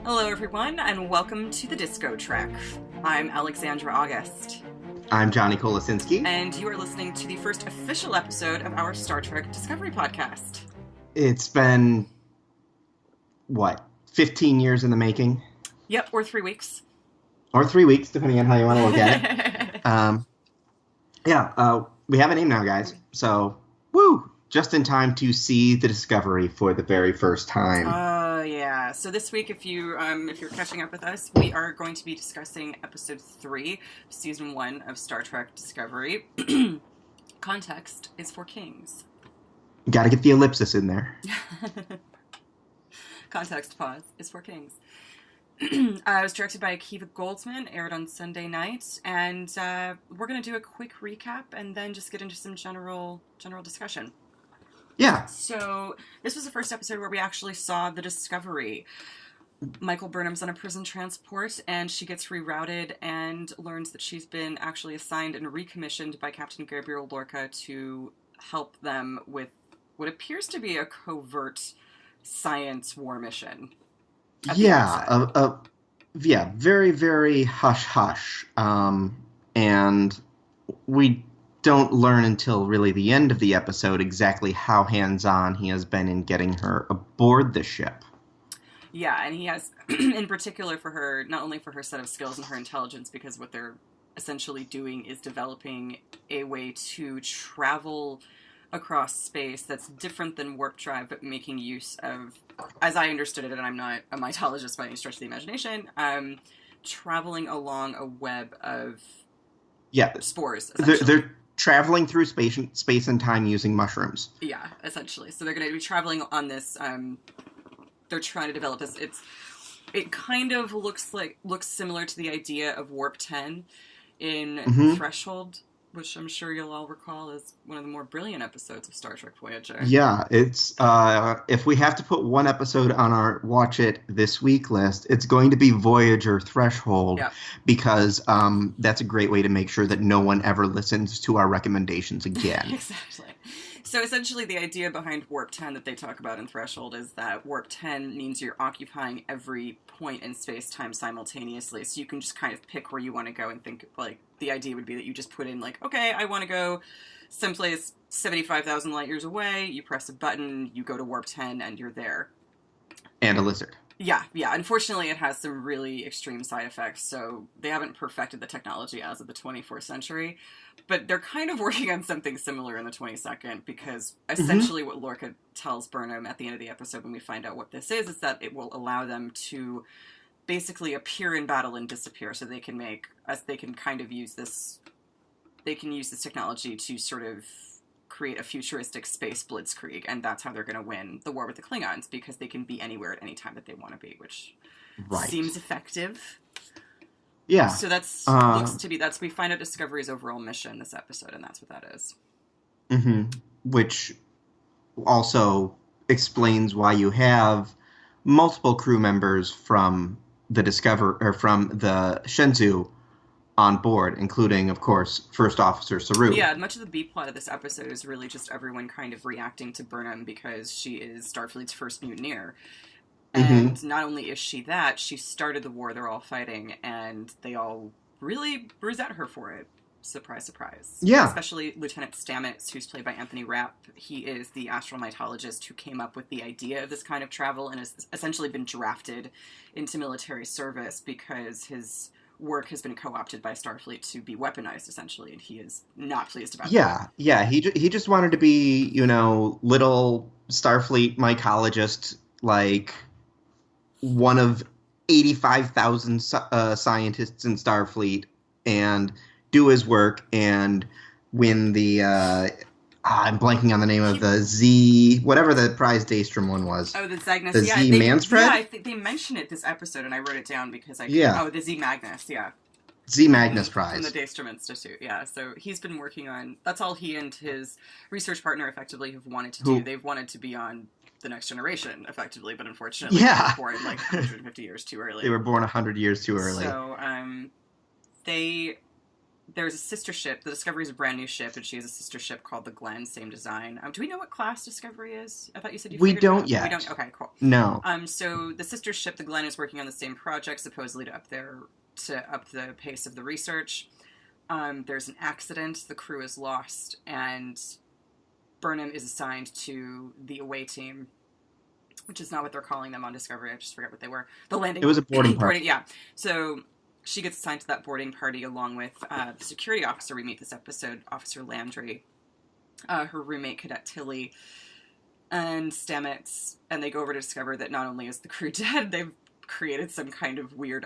Hello everyone, and welcome to the DiscoTrek. I'm Alexandra August. I'm Johnny Kolasinski. And you are listening to the first official episode of our Star Trek Discovery podcast. It's been, 15 years in the making? Yep, or 3 weeks. Or 3 weeks, depending on how you want to look at it. We have a name now, guys. So, just in time to see the Discovery for the very first time. Yeah. So this week, if you're catching up with us, we are going to be discussing episode 3, season 1 of Star Trek Discovery. Context is for kings. Got to get the ellipsis in there. Context pause is for kings. It was directed by Akiva Goldsman, aired on Sunday night, and we're going to do a quick recap and then just get into some general discussion. Yeah. So, this was the first episode where we actually saw the Discovery. Michael Burnham's on a prison transport, and she gets rerouted and learns that she's been actually assigned and recommissioned by Captain Gabriel Lorca to help them with what appears to be a covert science war mission. Very, very hush-hush. And we don't learn until really the end of the episode exactly how hands-on he has been in getting her aboard the ship. Yeah, and he has, in particular for her, not only for her set of skills and her intelligence, because what they're essentially doing is developing a way to travel across space that's different than warp drive, but making use of, as I understood it, and I'm not a mytologist by any stretch of the imagination, traveling along a web of spores, essentially. They're traveling through space and time using mushrooms. Yeah, essentially. So they're going to be traveling on this, they're trying to develop this, it kind of looks similar to the idea of Warp 10 in Threshold, which I'm sure you'll all recall as one of the more brilliant episodes of Star Trek Voyager. Yeah, it's if we have to put one episode on our Watch It This Week list, it's going to be Voyager Threshold, because that's a great way to make sure that no one ever listens to our recommendations again. Exactly. So essentially the idea behind Warp 10 that they talk about in Threshold is that Warp 10 means you're occupying every point in space-time simultaneously, so you can just kind of pick where you want to go and think, the idea would be that you just put in, okay, I want to go someplace 75,000 light years away, you press a button, you go to Warp 10, and you're there. And a lizard. Yeah. Unfortunately, it has some really extreme side effects, so they haven't perfected the technology as of the 24th century, but they're kind of working on something similar in the 22nd, because essentially what Lorca tells Burnham at the end of the episode when we find out what this is that it will allow them to basically appear in battle and disappear, so they can use this technology to sort of create a futuristic space blitzkrieg, and that's how they're going to win the war with the Klingons, because they can be anywhere at any time that they want to be, which seems effective. Yeah. So we find out Discovery's overall mission this episode, and that's what that is. Mm-hmm. Which also explains why you have multiple crew members from the Shenzhou on board, including, of course, First Officer Saru. Yeah, much of the B-plot of this episode is really just everyone kind of reacting to Burnham because she is Starfleet's first mutineer. And not only is she that, she started the war they're all fighting, and they all really resent her for it. Surprise, surprise. Yeah. Especially Lieutenant Stamets, who's played by Anthony Rapp. He is the astromitologist who came up with the idea of this kind of travel and has essentially been drafted into military service because his work has been co-opted by Starfleet to be weaponized, essentially, and he is not pleased about that. Yeah, he just wanted to be, little Starfleet mycologist, one of 85,000 scientists in Starfleet, and do his work and win the I'm blanking on the name of the Z, whatever the prize Daystrom one was. Oh, the Zagnus. The Z Mansfred? Yeah, I think they mention it this episode, and I wrote it down because the Z Magnus, yeah. Z Magnus Prize. From the Daystrom Institute, yeah. So he's been working on, that's all he and his research partner effectively have wanted to do. They've wanted to be on the Next Generation, effectively, but unfortunately they were born 150 years too early. They were born 100 years too early. So, there's a sister ship. The Discovery is a brand new ship, and she has a sister ship called the Glen, same design. Do we know what class Discovery is? I thought you said you We figured it don't out. yet. We don't. Okay, cool. No. So the sister ship, the Glen, is working on the same project, supposedly to up the pace of the research. There's an accident. The crew is lost, and Burnham is assigned to the away team, which is not what they're calling them on Discovery. I just forget what they were. The landing. It was a boarding party. Yeah. So she gets assigned to that boarding party along with the security officer we meet this episode, Officer Landry, her roommate, Cadet Tilly, and Stamets, and they go over to discover that not only is the crew dead, they've created some kind of weird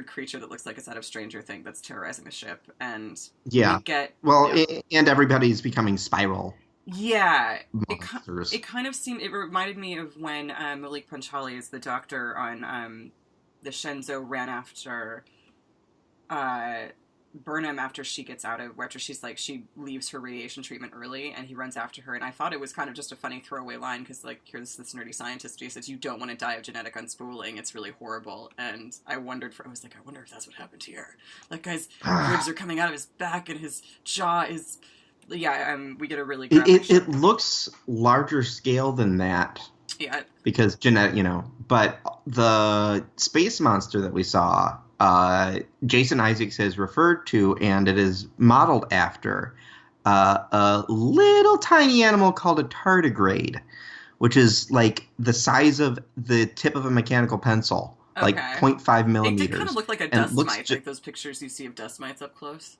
creature that looks like it's out of Stranger Things that's terrorizing the ship, and we get... and everybody's becoming spiral. Yeah, monsters. It kind of seemed... It reminded me of when Malik Panchali is the doctor on the Shenzhou ran after Burnham after she she leaves her radiation treatment early, and he runs after her, and I thought it was kind of just a funny throwaway line, because, like, here's this nerdy scientist who says, you don't want to die of genetic unspooling, it's really horrible, and I wonder if that's what happened here. Like, guy's ribs are coming out of his back, and his jaw is... Yeah, we get a really graphic it looks larger scale than that. Yeah. Because genetic, but the space monster that we saw, Jason Isaacs has referred to, and it is modeled after a little tiny animal called a tardigrade, which is like the size of the tip of a mechanical pencil, like 0.5 millimeters. It did kind of look like a dust mite, like those pictures you see of dust mites up close.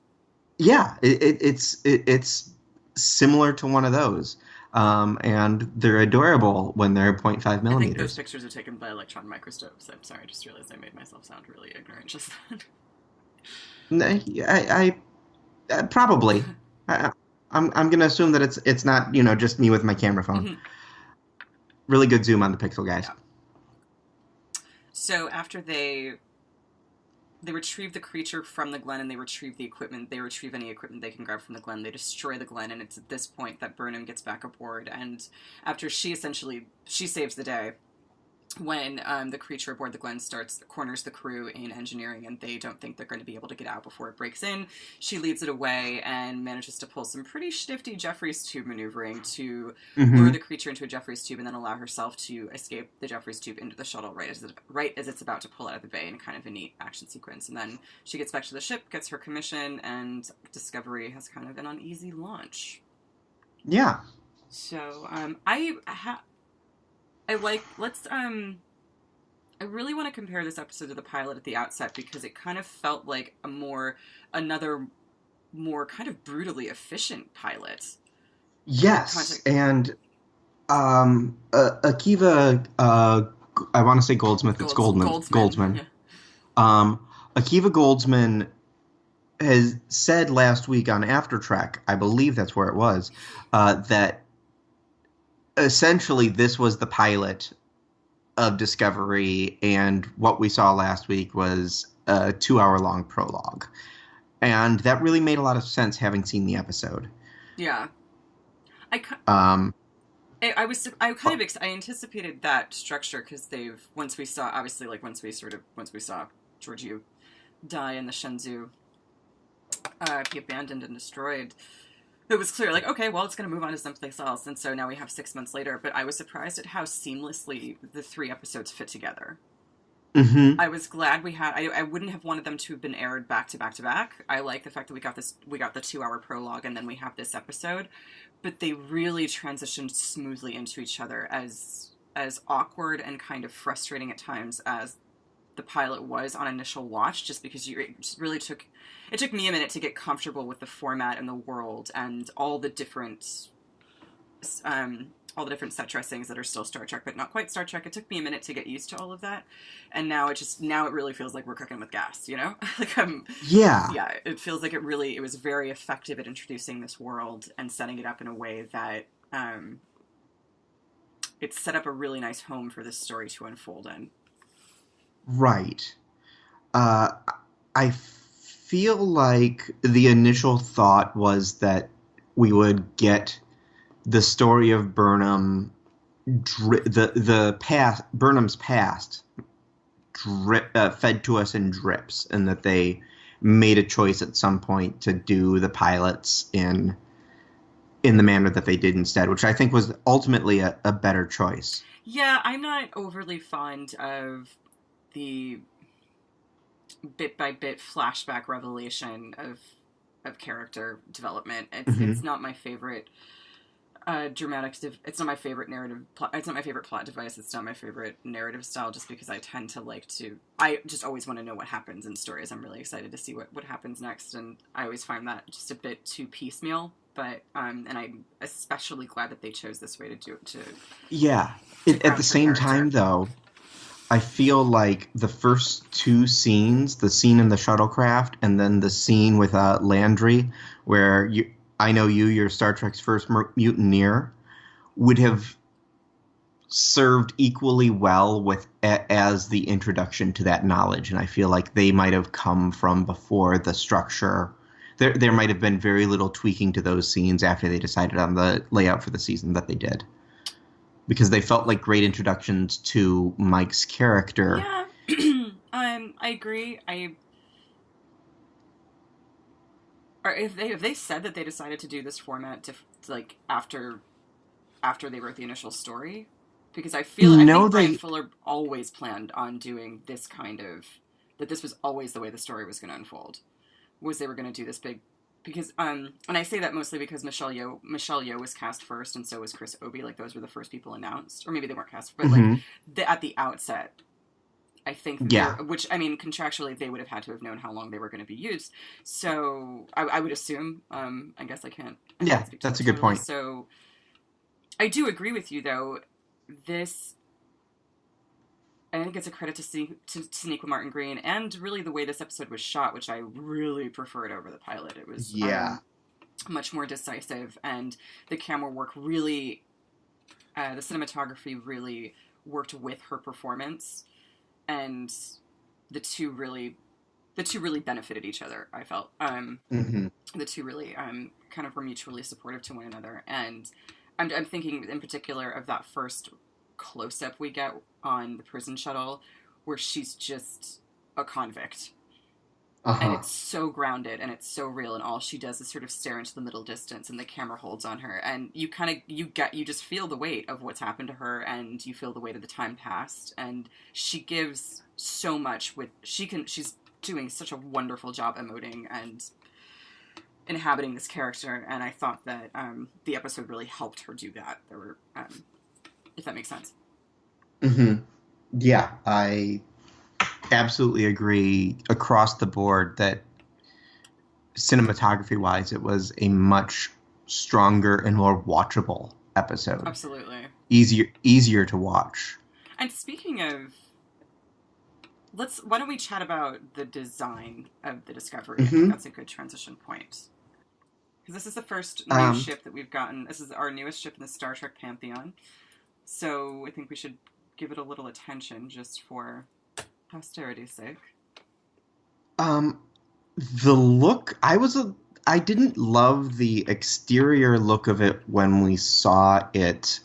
Yeah, it's similar to one of those. And they're adorable when they're 0.5 millimeters. I think those pictures are taken by electron microscopes. I'm sorry, I just realized I made myself sound really ignorant just then. I probably. I'm going to assume that it's not, just me with my camera phone. Mm-hmm. Really good zoom on the pixel, guys. Yeah. So after they retrieve the creature from the Glen, and they retrieve the equipment. They retrieve any equipment they can grab from the Glen. They destroy the Glen, and it's at this point that Burnham gets back aboard. And after she saves the day, when the creature aboard the Glen corners the crew in engineering, and they don't think they're going to be able to get out before it breaks in, she leads it away and manages to pull some pretty shifty Jeffries tube maneuvering to lure the creature into a Jeffries tube and then allow herself to escape the Jeffries tube into the shuttle right as it's about to pull out of the bay, in kind of a neat action sequence. And then she gets back to the ship, gets her commission, and Discovery has kind of an uneasy launch. Yeah. So, I really want to compare this episode to the pilot at the outset, because it kind of felt like another more kind of brutally efficient pilot. Yes, and Akiva, I want to say Goldsmith, it's Goldsman. Yeah. Akiva Goldsman has said last week on Aftertrek, I believe that's where it was, that essentially this was the pilot of Discovery, and what we saw last week was a 2-hour-long prologue. And that really made a lot of sense, having seen the episode. Yeah. I anticipated that structure, because once we saw Georgiou die in the Shenzhou, be abandoned and destroyed, it was clear, like, okay, well, it's going to move on to someplace else, and so now we have 6 months later. But I was surprised at how seamlessly the 3 episodes fit together. Mm-hmm. I was glad we had. I wouldn't have wanted them to have been aired back to back to back. I like the fact that we got the 2-hour prologue, and then we have this episode. But they really transitioned smoothly into each other, as awkward and kind of frustrating at times as the pilot was on initial watch, just because it took me a minute to get comfortable with the format and the world and all the different set dressings that are still Star Trek, but not quite Star Trek. It took me a minute to get used to all of that, and now it really feels like we're cooking with gas, like yeah, it feels like it was very effective at introducing this world and setting it up in a way that it set up a really nice home for this story to unfold in. Right. I feel like the initial thought was that we would get the story of Burnham, Burnham's past, fed to us in drips, and that they made a choice at some point to do the pilots in the manner that they did instead, which I think was ultimately a better choice. Yeah, I'm not overly fond of the bit-by-bit flashback revelation of character development. It's not my favorite it's not my favorite narrative plot. It's not my favorite plot device. It's not my favorite narrative style, just because I tend to I just always want to know what happens in stories. I'm really excited to see what happens next, and I always find that just a bit too piecemeal. But and I'm especially glad that they chose this way to do it. At the same time, though, I feel like the first two scenes, the scene in the shuttlecraft and then the scene with Landry, where you're Star Trek's first mutineer, would have served equally well as the introduction to that knowledge. And I feel like they might have come from before the structure. There might have been very little tweaking to those scenes after they decided on the layout for the season that they did. Because they felt like great introductions to Mike's character. Yeah, I agree. Or if they said that they decided to do this format to like after they wrote the initial story, because I think Brian Fuller always planned on doing this kind of, that this was always the way the story was going to unfold, was they were going to do this big, because and I say that mostly because Michelle Yeoh was cast first, and so was Chris Obi. Like, those were the first people announced, or maybe they weren't cast, but at the outset, I think, which, I mean, contractually, they would have had to have known how long they were going to be used. So I would assume, I guess I can't speak to that's a good point. So I do agree with you, though. I think it's a credit to Sonequa Martin Green, and really the way this episode was shot, which I really preferred over the pilot. It was much more decisive, and the camera work really, the cinematography really worked with her performance, and the two really benefited each other, I felt. The two really kind of were mutually supportive to one another, and I'm thinking in particular of that first close-up we get on the prison shuttle, where she's just a convict. And it's so grounded, and it's so real, and all she does is sort of stare into the middle distance, and the camera holds on her, and you just feel the weight of what's happened to her, and you feel the weight of the time past, and she gives so much she's doing such a wonderful job emoting and inhabiting this character, and I thought that the episode really helped her do that. There were, if that makes sense. Yeah, I absolutely agree across the board that cinematography-wise, it was a much stronger and more watchable episode. Absolutely. Easier to watch. And speaking of, why don't we chat about the design of the Discovery? I think that's a good transition point. Because this is the first new ship that we've gotten. This is our newest ship in the Star Trek pantheon. So I think we should give it a little attention just for posterity's sake. The look, I didn't love the exterior look of it when we saw it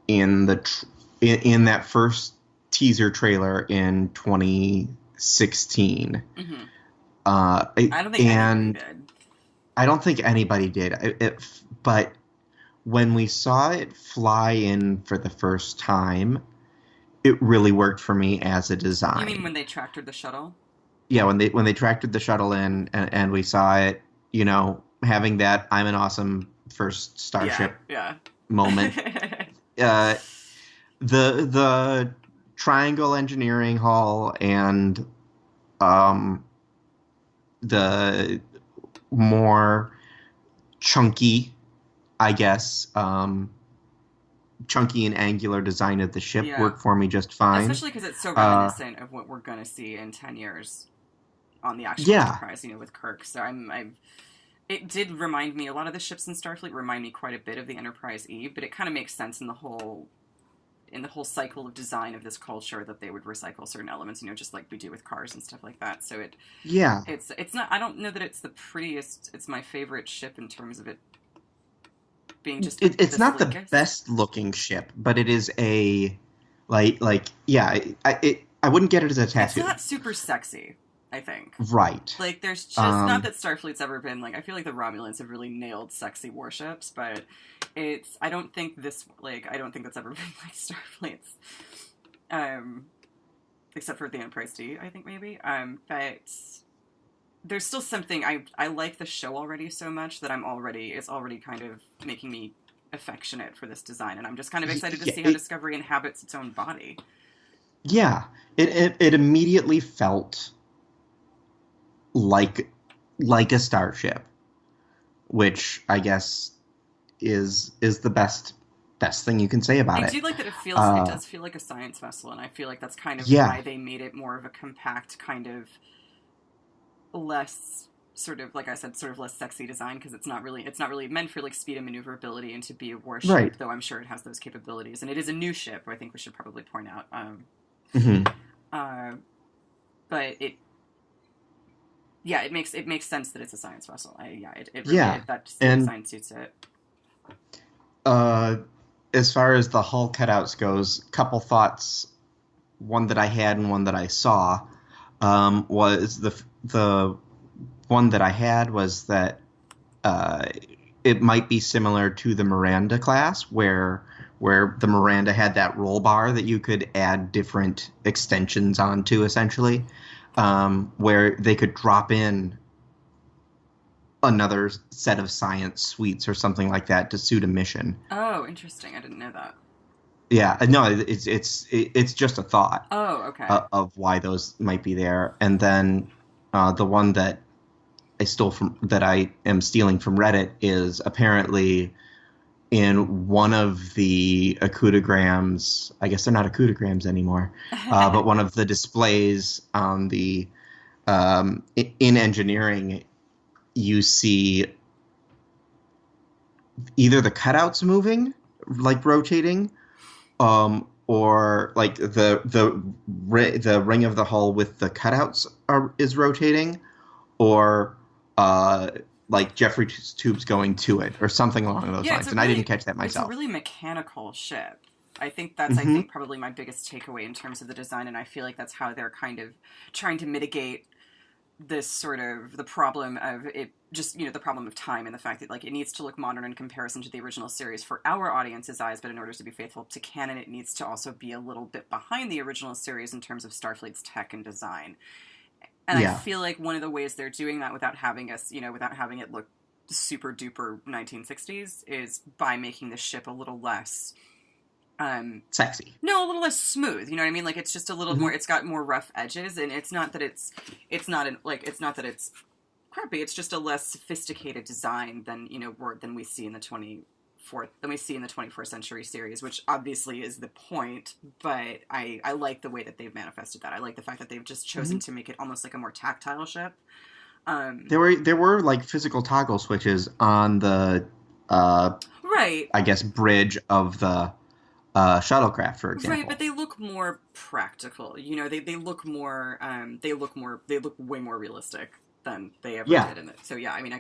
in that first teaser trailer in 2016. I don't think anybody did. I don't think anybody did. But when we saw it fly in for the first time, it really worked for me as a design. You mean when they tractored the shuttle? Yeah, when they tractored the shuttle in and we saw it, having that I'm an awesome first starship moment. The triangle engineering hall and the more chunky, I guess, chunky and angular design of the ship worked for me just fine. Especially because it's so reminiscent of what we're going to see in 10 years on the actual Enterprise, with Kirk. So it did remind me, a lot of the ships in Starfleet remind me quite a bit of the Enterprise E, but it kind of makes sense in the whole cycle of design of this culture that they would recycle certain elements, just like we do with cars and stuff like that. So it's not, I don't know that it's the prettiest, it's my favorite ship in terms of it being just it's not the best looking ship, but it is I wouldn't get it as a tattoo. It's not super sexy. I think. Right. Like, there's just not that Starfleet's ever been, like, I feel like the Romulans have really nailed sexy warships, but I don't think that's ever been like Starfleet's. Except for the Enterprise D, I think, maybe. But there's still something, I like the show already so much that it's already kind of making me affectionate for this design, and I'm just kind of excited to see how Discovery inhabits its own body. Yeah. It immediately felt like a starship, which I guess is the best thing you can say about it. I do like that it does feel like a science vessel, and I feel like that's kind of why they made it more of a compact, kind of less, sort of, like I said, sort of less sexy design, because it's not really meant for like speed and maneuverability and to be a warship, right. Though I'm sure it has those capabilities, and it is a new ship, I think we should probably point out. But it makes sense that it's a science vessel. That design suits it. As far as the hull cutouts goes, couple thoughts. One that I had and one that I saw was the one that I had was that it might be similar to the Miranda class, where the Miranda had that roll bar that you could add different extensions onto, essentially, where they could drop in another set of science suites or something like that to suit a mission. Oh, interesting. I didn't know that. Yeah, no, it's just a thought. Oh, okay. Of why those might be there, and then the one that I am stealing from Reddit is apparently in one of the acoudigrams. I guess they're not acoudigrams anymore, but one of the displays on the in engineering, you see either the cutouts moving, like rotating, or like the ring of the hull with the cutouts is rotating, or like Jeffrey's tubes going to it, or something along those lines. And I didn't catch that myself. It's a really mechanical ship. I think that's I think probably my biggest takeaway in terms of the design, and I feel like that's how they're kind of trying to mitigate this sort of the problem of it, just, the problem of time and the fact that, like, it needs to look modern in comparison to the original series for our audience's eyes, but in order to be faithful to canon, it needs to also be a little bit behind the original series in terms of Starfleet's tech and design. And I feel like one of the ways they're doing that without having it look super duper 1960s is by making the ship a little less sexy. No, a little less smooth. You know what I mean? Like, it's just a little more. It's got more rough edges, and it's not that it's crappy. It's just a less sophisticated design than we see in the 21st century series, which obviously is the point. But I like the way that they've manifested that. I like the fact that they've just chosen to make it almost like a more tactile ship. There were like physical toggle switches on the right, I guess, bridge of the shuttlecraft, for example. Right, but they look more practical. They look way more realistic than they ever did in it. So yeah, I mean,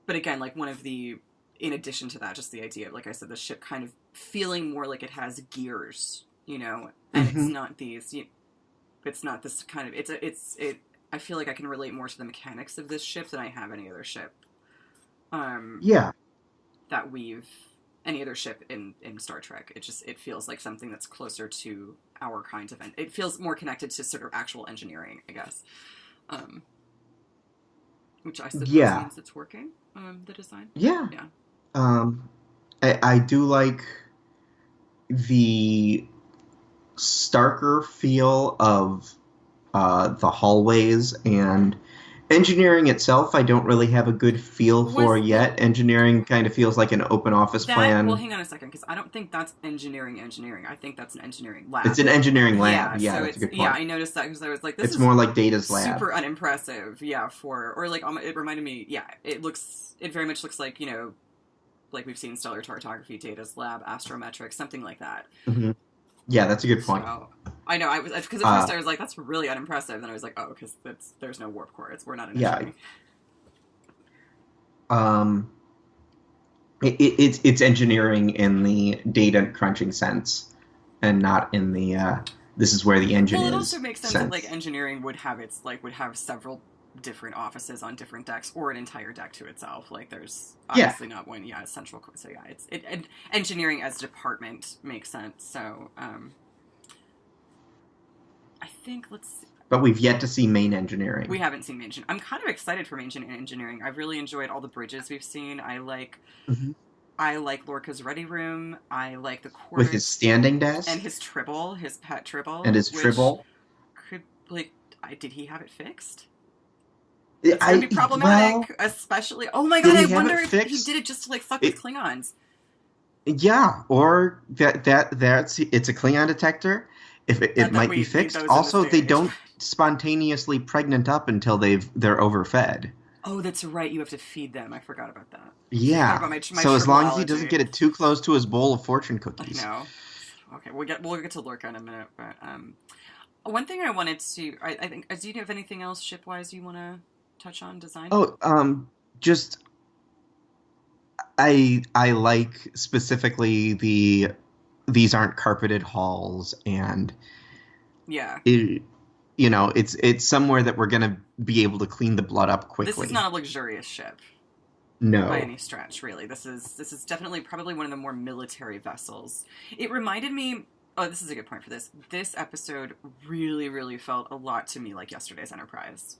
but again, like, in addition to that, just the idea of, like I said, the ship kind of feeling more like it has gears, and it's not these, it's not this kind of, I feel like I can relate more to the mechanics of this ship than I have any other ship. Any other ship in Star Trek. It feels like something that's closer to our kinds of... It feels more connected to sort of actual engineering, I guess. Which I suppose means it's working, the design. Yeah. I do like the starker feel of the hallways, and engineering itself, I don't really have a good feel for yet. Engineering kind of feels like an open office plan. Well, hang on a second, because I don't think that's engineering. I think that's an engineering lab. It's an engineering lab. Yeah, so that's a good point. Yeah, I noticed that because I was like, this is more like Data's lab. Super unimpressive. Yeah, it reminded me. Yeah, it very much looks like like we've seen stellar cartography, Data's lab, astrometrics, something like that. Mm-hmm. Yeah, that's a good point. So, I know, because at first I was like, that's really unimpressive. Then I was like, oh, because there's no warp core. We're not in engineering. It's engineering in the data crunching sense, and not in the this is where the engine is. Well, it also makes sense that like engineering would have several different offices on different decks, or an entire deck to itself. Like there's obviously not one central. So and engineering as a department makes sense. So I think But we've yet to see main engineering. We haven't seen main engineering. I'm kind of excited for main engineering. I've really enjoyed all the bridges we've seen. I like Lorca's ready room. I like the quarters. With his standing desk? And his tribble, his pet tribble. And his tribble? Did he have it fixed? It's going to be problematic, especially... Oh my god, I wonder if he did it just to, like, fuck with Klingons. Yeah, or it's a Klingon detector. If it might be fixed. Also, they don't spontaneously pregnant up until they're overfed. Oh, that's right. You have to feed them. I forgot about that. Yeah. So as long as he doesn't get it too close to his bowl of fortune cookies. No. Okay, we'll get to Lorca in a minute. But one thing I wanted to, I think, do you have anything else ship-wise you want to touch on design? Oh, just I like specifically these aren't carpeted halls, and it's somewhere that we're gonna be able to clean the blood up quickly. This is not a luxurious ship, no, by any stretch. Really, this is definitely probably one of the more military vessels. It reminded me. Oh, this is a good point for this. This episode really, really felt a lot to me like yesterday's Enterprise.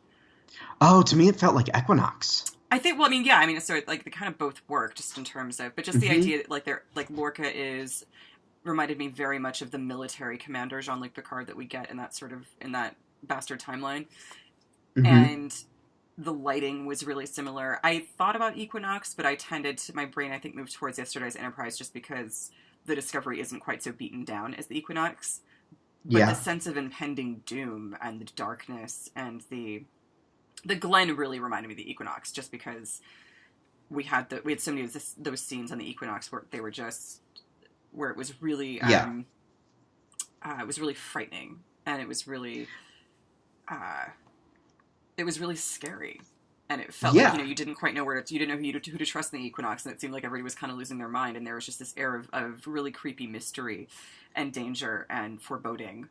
Oh, to me it felt like Equinox. I think. Well, I mean, so like they kind of both work, just in terms of, but just the idea that like Lorca reminded me very much of the military commander Jean-Luc Picard that we get in that Bastard timeline, and the lighting was really similar. I thought about Equinox, but my brain I think moved towards yesterday's Enterprise just because the Discovery isn't quite so beaten down as the Equinox, but the sense of impending doom and the darkness and the Glen really reminded me of the Equinox, just because we had so many of those scenes on the Equinox where they were just where it was really it was really frightening, and it was really scary, and it felt like you didn't quite know who to trust in the Equinox, and it seemed like everybody was kind of losing their mind, and there was just this air of really creepy mystery and danger and foreboding,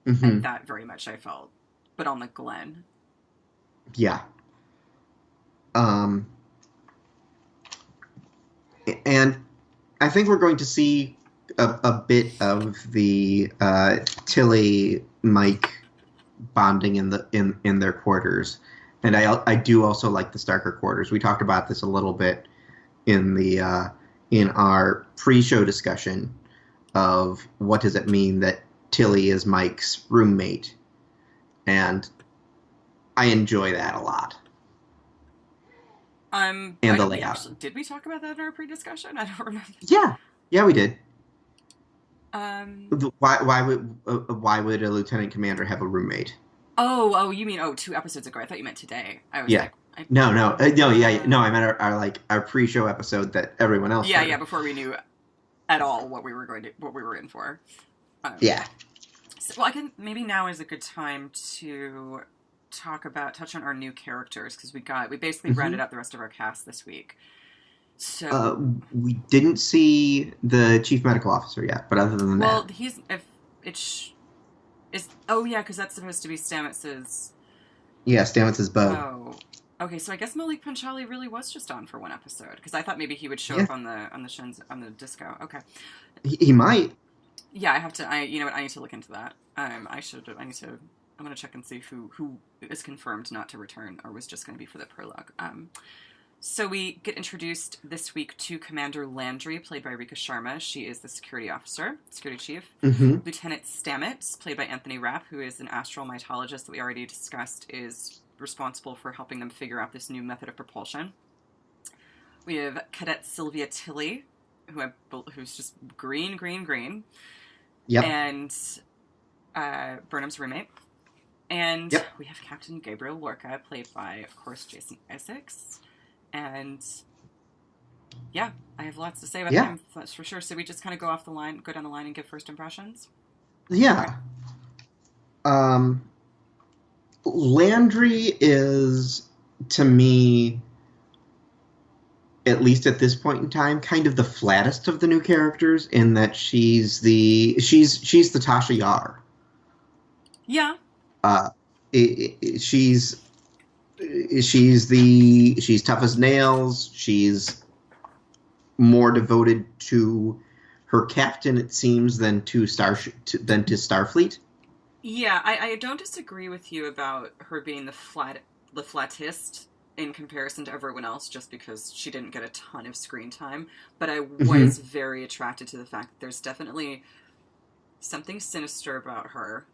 and that very much I felt, but on the Glen. Yeah. And I think we're going to see a bit of the Tilly Mike bonding in their quarters, and I do also like the Starker quarters. We talked about this a little bit in our pre-show discussion of what does it mean that Tilly is Mike's roommate, and I enjoy that a lot. And the layout. Did we talk about that in our pre-discussion? I don't remember. Yeah, we did. Why would a lieutenant commander have a roommate? Oh, you mean 2 episodes ago? I thought you meant today. I was No. I meant our pre-show episode that everyone else. Yeah, before we knew at all what we were in for. So, maybe now is a good time to touch on our new characters, because we basically rounded out the rest of our cast this week. So we didn't see the chief medical officer yet, but other than that, because that's supposed to be Stamets's. Yeah, Stamets's bow. Oh, okay. So I guess Malik Panchali really was just on for one episode, because I thought maybe he would show up on the disco. Okay, he might. Yeah, I have to. I need to look into that. I'm going to check and see who is confirmed not to return or was just going to be for the prologue. So we get introduced this week to Commander Landry, played by Rika Sharma. She is the security chief. Lieutenant Stamets, played by Anthony Rapp, who is an astral mytologist that we already discussed, is responsible for helping them figure out this new method of propulsion. We have Cadet Sylvia Tilly, who's just green. Yep. And Burnham's roommate. And we have Captain Gabriel Lorca, played by, of course, Jason Isaacs. And I have lots to say about him, that's for sure. So we just kind of go down the line and give first impressions? Yeah. Okay. Landry is, to me, at least at this point in time, kind of the flattest of the new characters, in that she's the Tasha Yar Yeah. Uh, she's tough as nails. She's more devoted to her captain, it seems, than to Starfleet. Yeah, I don't disagree with you about her being the flattest in comparison to everyone else, just because she didn't get a ton of screen time. But I was very attracted to the fact that there's definitely something sinister about her.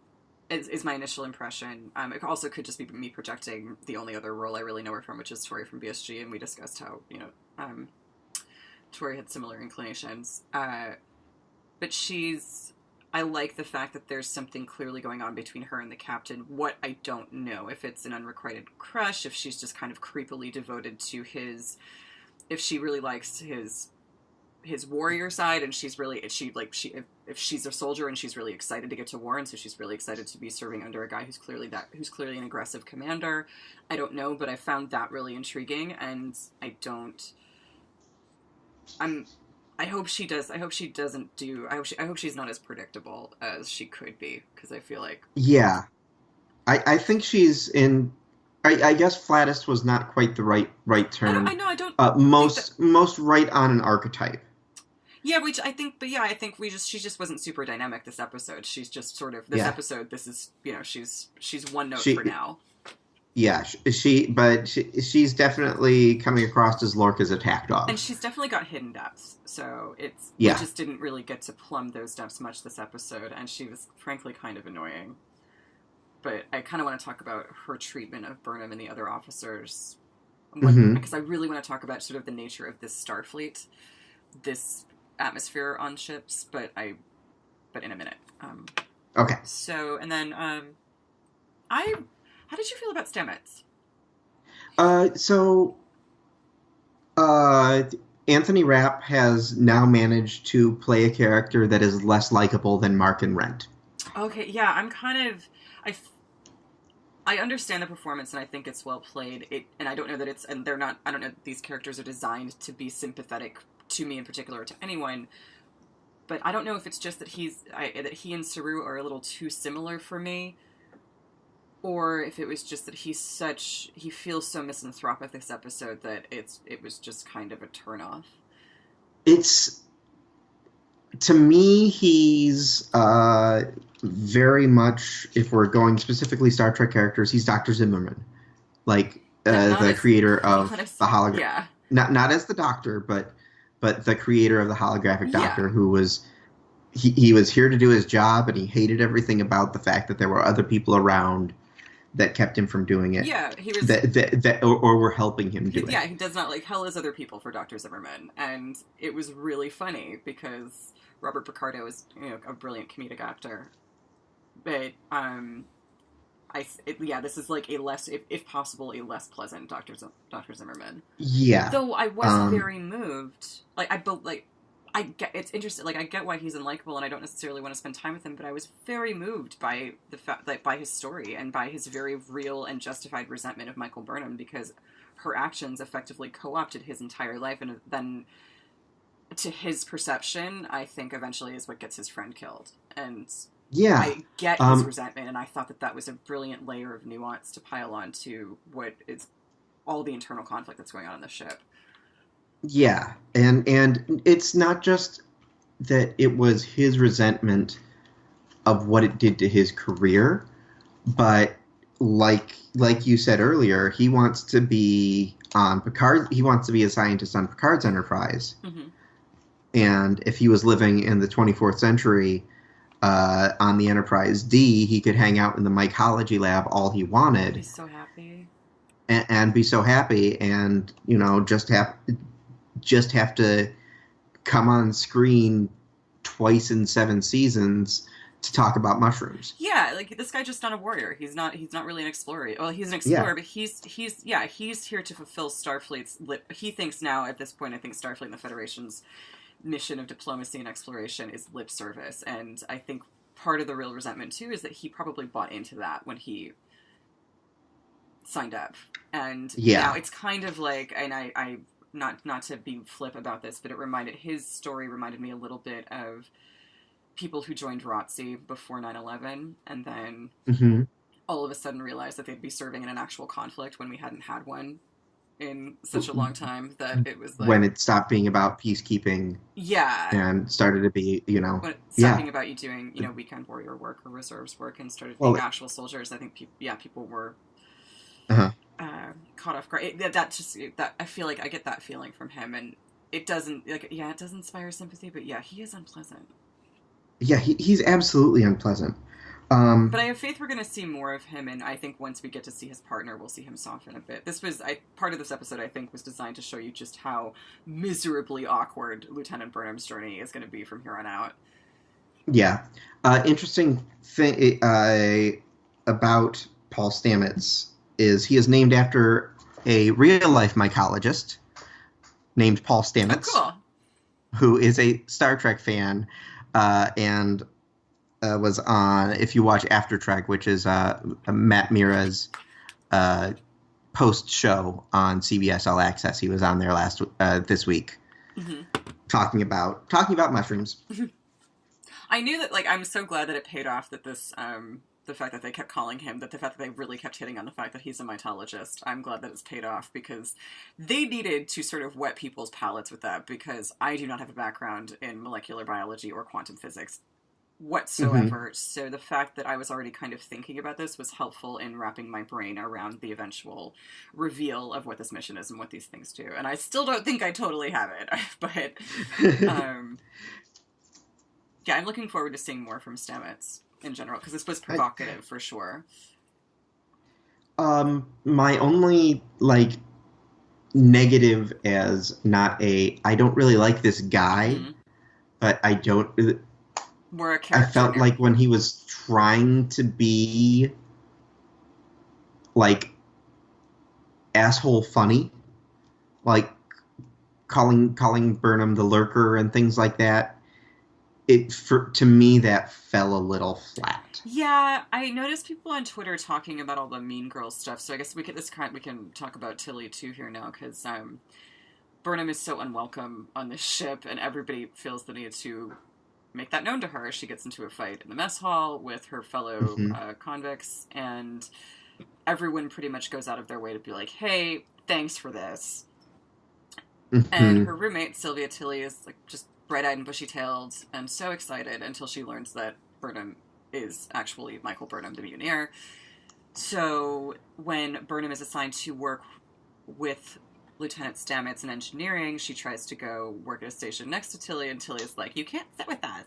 Is my initial impression. It also could just be me projecting the only other role I really know her from, which is Tori from BSG, and we discussed how Tori had similar inclinations. But I like the fact that there's something clearly going on between her and the captain. What I don't know, if it's an unrequited crush, if she's just kind of creepily devoted to his, if she really likes his warrior side, and if she's a soldier and she's really excited to get to war, and so she's really excited to be serving under a guy who's clearly an aggressive commander. I don't know, but I found that really intriguing, and I hope she hope she's not as predictable as she could be, because I feel like... Yeah. I think she's in... I guess flattest was not quite the right term. I don't... most right on an archetype. Yeah, I think she just wasn't super dynamic this episode. She's just sort of... episode, this is, she's one note for now. Yeah, she's definitely coming across as Lorca's attack dog. And she's definitely got hidden depths, so we just didn't really get to plumb those depths much this episode, and she was frankly kind of annoying. But I kind of want to talk about her treatment of Burnham and the other officers, because I really want to talk about sort of the nature of this Starfleet, this atmosphere on ships, but in a minute. Okay. So, and then, how did you feel about Stamets? Anthony Rapp has now managed to play a character that is less likable than Mark and Rent. Okay, yeah, I'm kind of... I understand the performance, and I think it's well played. And I don't know that it's... And they're not... I don't know that these characters are designed to be sympathetic to me in particular, or to anyone. But I don't know if it's just that he and Saru are a little too similar for me, or if it was just that he feels so misanthropic this episode that it was just kind of a turnoff. To me, he's very much, if we're going specifically Star Trek characters, he's Dr. Zimmerman, like the creator of the hologram. Yeah. Not as the Doctor, but the creator of the holographic Doctor, who was he was here to do his job, and he hated everything about the fact that there were other people around that kept him from doing it. Yeah, he was... or were helping him do it. Yeah, he does not like hell as other people for Dr. Zimmerman. And it was really funny, because Robert Picardo is, a brilliant comedic actor. But, this is like a less, if possible, a less pleasant Dr. Zimmerman. Yeah. Though I was very moved. I get, it's interesting, I get why he's unlikable, and I don't necessarily want to spend time with him, but I was very moved by the fact, by his story, and by his very real and justified resentment of Michael Burnham, because her actions effectively co-opted his entire life, and then, to his perception, I think eventually is what gets his friend killed. And I get his resentment, and I thought that was a brilliant layer of nuance to pile on to what is all the internal conflict that's going on in the ship. Yeah, and it's not just that it was his resentment of what it did to his career, but like you said earlier, he wants to be on Picard. He wants to be a scientist on Picard's Enterprise, and if he was living in the 24th century on the Enterprise D, he could hang out in the mycology lab all he wanted. He's so happy, and be so happy, and just have to come on screen twice in 7 seasons to talk about mushrooms. Yeah, this guy's just not a warrior. He's not really an explorer. Well, he's an explorer, but he's here to fulfill Starfleet's he thinks now, at this point, I think Starfleet and the Federation's mission of diplomacy and exploration is lip service. And I think part of the real resentment too is that he probably bought into that when he signed up. And now it's kind of like, and I not to be flip about this, but his story reminded me a little bit of people who joined ROTC before 9/11 and then all of a sudden realized that they'd be serving in an actual conflict when we hadn't had one in such a long time, that it was like... When it stopped being about peacekeeping. Yeah. And started to be, when it stopped being about you doing, weekend warrior work or reserves work and started being actual soldiers, I think, people were caught off guard. That I feel like I get that feeling from him, and it doesn't, it does inspire sympathy, but he is unpleasant. Yeah, he's absolutely unpleasant. But I have faith we're going to see more of him, and I think once we get to see his partner, we'll see him soften a bit. Part of this episode, I think, was designed to show you just how miserably awkward Lieutenant Burnham's journey is going to be from here on out. Yeah. Interesting thing about Paul Stamets is he is named after a real-life mycologist named Paul Stamets. Oh, cool. Who is a Star Trek fan, and was on, if you watch After Trek, which is Matt Mira's post-show on CBS All Access. He was on there this week, talking about mushrooms. I knew that, I'm so glad that it paid off that this, the fact that they kept calling him, the fact that they really kept hitting on the fact that he's a mytologist. I'm glad that it's paid off, because they needed to sort of wet people's palates with that, because I do not have a background in molecular biology or quantum physics whatsoever. So the fact that I was already kind of thinking about this was helpful in wrapping my brain around the eventual reveal of what this mission is and what these things do. And I still don't think I totally have it, but I'm looking forward to seeing more from Stamets in general, because this was provocative for sure. My only negative as I don't really like this guy, but I don't. More a character. I felt like when he was trying to be asshole funny, calling Burnham the lurker and things like that, to me that fell a little flat. Yeah, I noticed people on Twitter talking about all the Mean Girls stuff, so I guess we can talk about Tilly too here now, because Burnham is so unwelcome on this ship, and everybody feels the need to make that known to her. She gets into a fight in the mess hall with her fellow convicts, and everyone pretty much goes out of their way to be like, hey, thanks for this. And her roommate, Sylvia Tilly, is just bright-eyed and bushy-tailed and so excited until she learns that Burnham is actually Michael Burnham, the mutineer. So when Burnham is assigned to work with Lieutenant Stamets in engineering, she tries to go work at a station next to Tilly, and Tilly's like, you can't sit with us.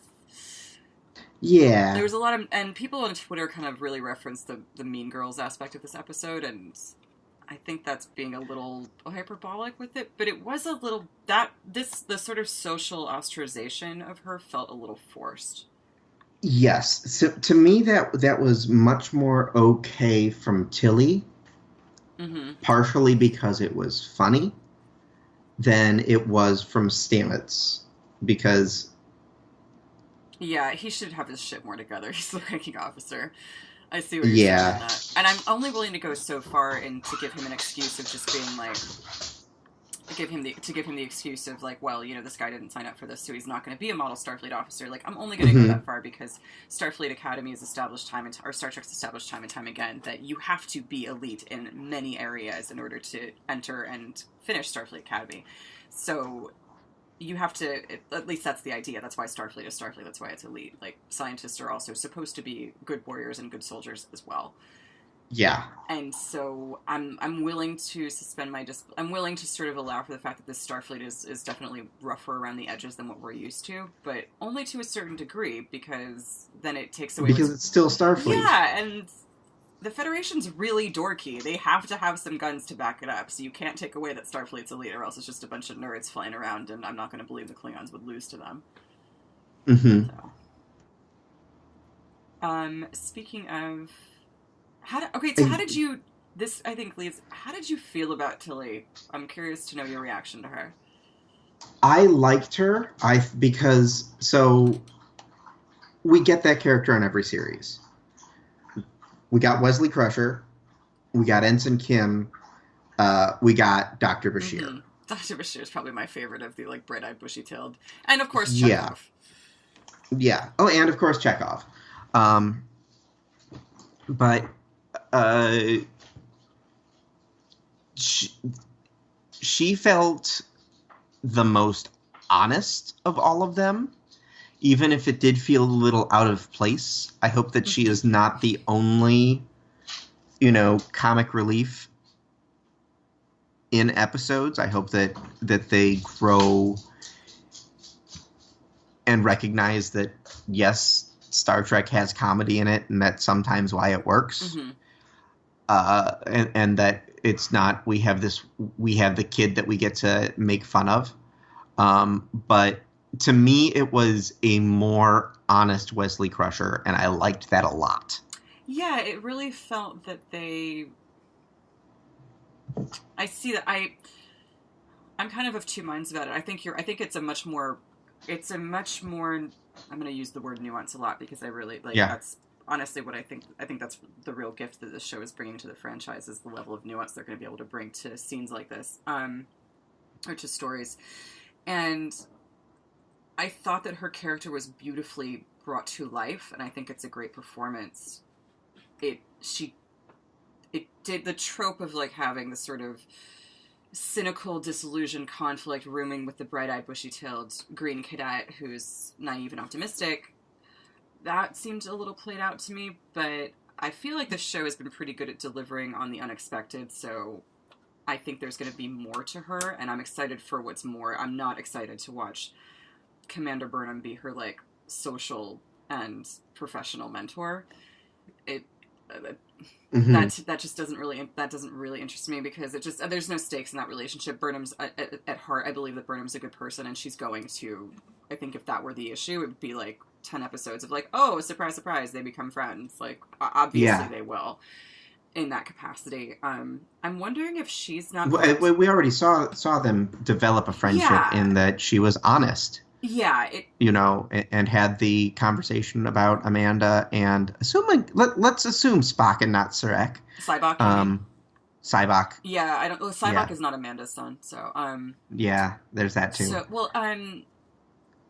Yeah. There was a lot of... And people on Twitter kind of really referenced the Mean Girls aspect of this episode, and I think that's being a little hyperbolic with it, but it was a little... The sort of social ostracization of her felt a little forced. Yes. So, to me, that was much more okay from Tilly, partially because it was funny, than it was from Stamets, because... Yeah, he should have his shit more together. He's the ranking officer. I see what you're saying on that. And I'm only willing to go so far and to give him an excuse of just being to give him the excuse of well, this guy didn't sign up for this, so he's not going to be a model Starfleet officer. I'm only going to go that far because Starfleet Academy is established or Star Trek's established time and time again that you have to be elite in many areas in order to enter and finish Starfleet Academy. So you have to, at least that's the idea. That's why Starfleet is Starfleet. That's why it's elite. Scientists are also supposed to be good warriors and good soldiers as well. Yeah. And so I'm willing to suspend I'm willing to sort of allow for the fact that this Starfleet is definitely rougher around the edges than what we're used to, but only to a certain degree, because then it takes away... Because it's still Starfleet. Yeah, and the Federation's really dorky. They have to have some guns to back it up, so you can't take away that Starfleet's elite, or else it's just a bunch of nerds flying around, and I'm not going to believe the Klingons would lose to them. So. Speaking of... how did you... This, I think, leads... How did you feel about Tilly? I'm curious to know your reaction to her. I liked her, because... So, we get that character on every series. We got Wesley Crusher. We got Ensign Kim. We got Dr. Bashir. Dr. Bashir is probably my favorite of the, bright-eyed, bushy-tailed. And, of course, Chekhov. Yeah. Oh, and of course Chekhov. But she felt the most honest of all of them, even if it did feel a little out of place. I hope that she is not the only, comic relief in episodes. I hope that they grow and recognize that, yes, Star Trek has comedy in it, and that's sometimes why it works. Mm-hmm. And that it's not, we have the kid that we get to make fun of. But to me, it was a more honest Wesley Crusher, and I liked that a lot. Yeah, it really felt that I see that I'm kind of two minds about it. I think it's a much more, I'm going to use the word nuance a lot because I really, that's honestly what I think. I think that's the real gift that this show is bringing to the franchise, is the level of nuance they're going to be able to bring to scenes like this, or to stories. And I thought that her character was beautifully brought to life, and I think it's a great performance. It did the trope of having this sort of cynical, disillusioned conflict rooming with the bright-eyed, bushy-tailed green cadet who's naive and optimistic. That seemed a little played out to me, but I feel like this show has been pretty good at delivering on the unexpected, so I think there's going to be more to her, and I'm excited for what's more. I'm not excited to watch Commander Burnham be her, social and professional mentor. That just doesn't really interest me, because there's no stakes in that relationship. Burnham's at heart, I believe that Burnham's a good person, and she's going to, I think if that were the issue, it would be 10 episodes of oh, surprise, surprise, they become friends. Obviously they will, in that capacity. I'm wondering if she's not. We already saw them develop a friendship in that she was honest. Yeah, and had the conversation about Amanda, and let's assume Spock and not Sarek. Sybok. Sybok. Yeah, Sybok is not Amanda's son, so yeah, there's that too. So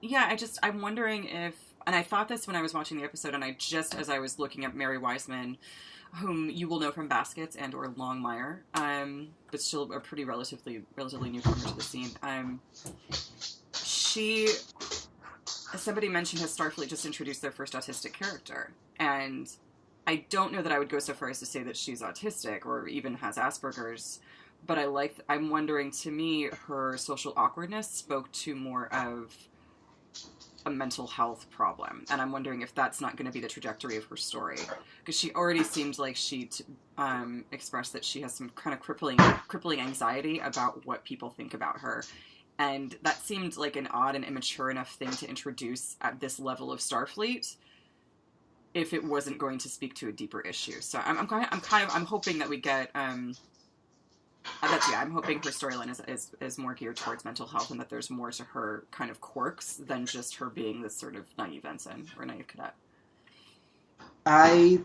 yeah, I'm wondering if, and I thought this when I was watching the episode, and as I was looking at Mary Wiseman, whom you will know from Baskets and or Longmire, but still a pretty relatively newcomer to the scene. She, as somebody mentioned, has Starfleet just introduced their first autistic character, and I don't know that I would go so far as to say that she's autistic or even has Asperger's, but I'm wondering, to me, her social awkwardness spoke to more of a mental health problem, and I'm wondering if that's not going to be the trajectory of her story, because she already seemed like she expressed that she has some kind of crippling anxiety about what people think about her. And that seemed like an odd and immature enough thing to introduce at this level of Starfleet, if it wasn't going to speak to a deeper issue. So I'm hoping that we get. I'm hoping her storyline is more geared towards mental health, and that there's more to her kind of quirks than just her being this sort of naive ensign or naive cadet. I'm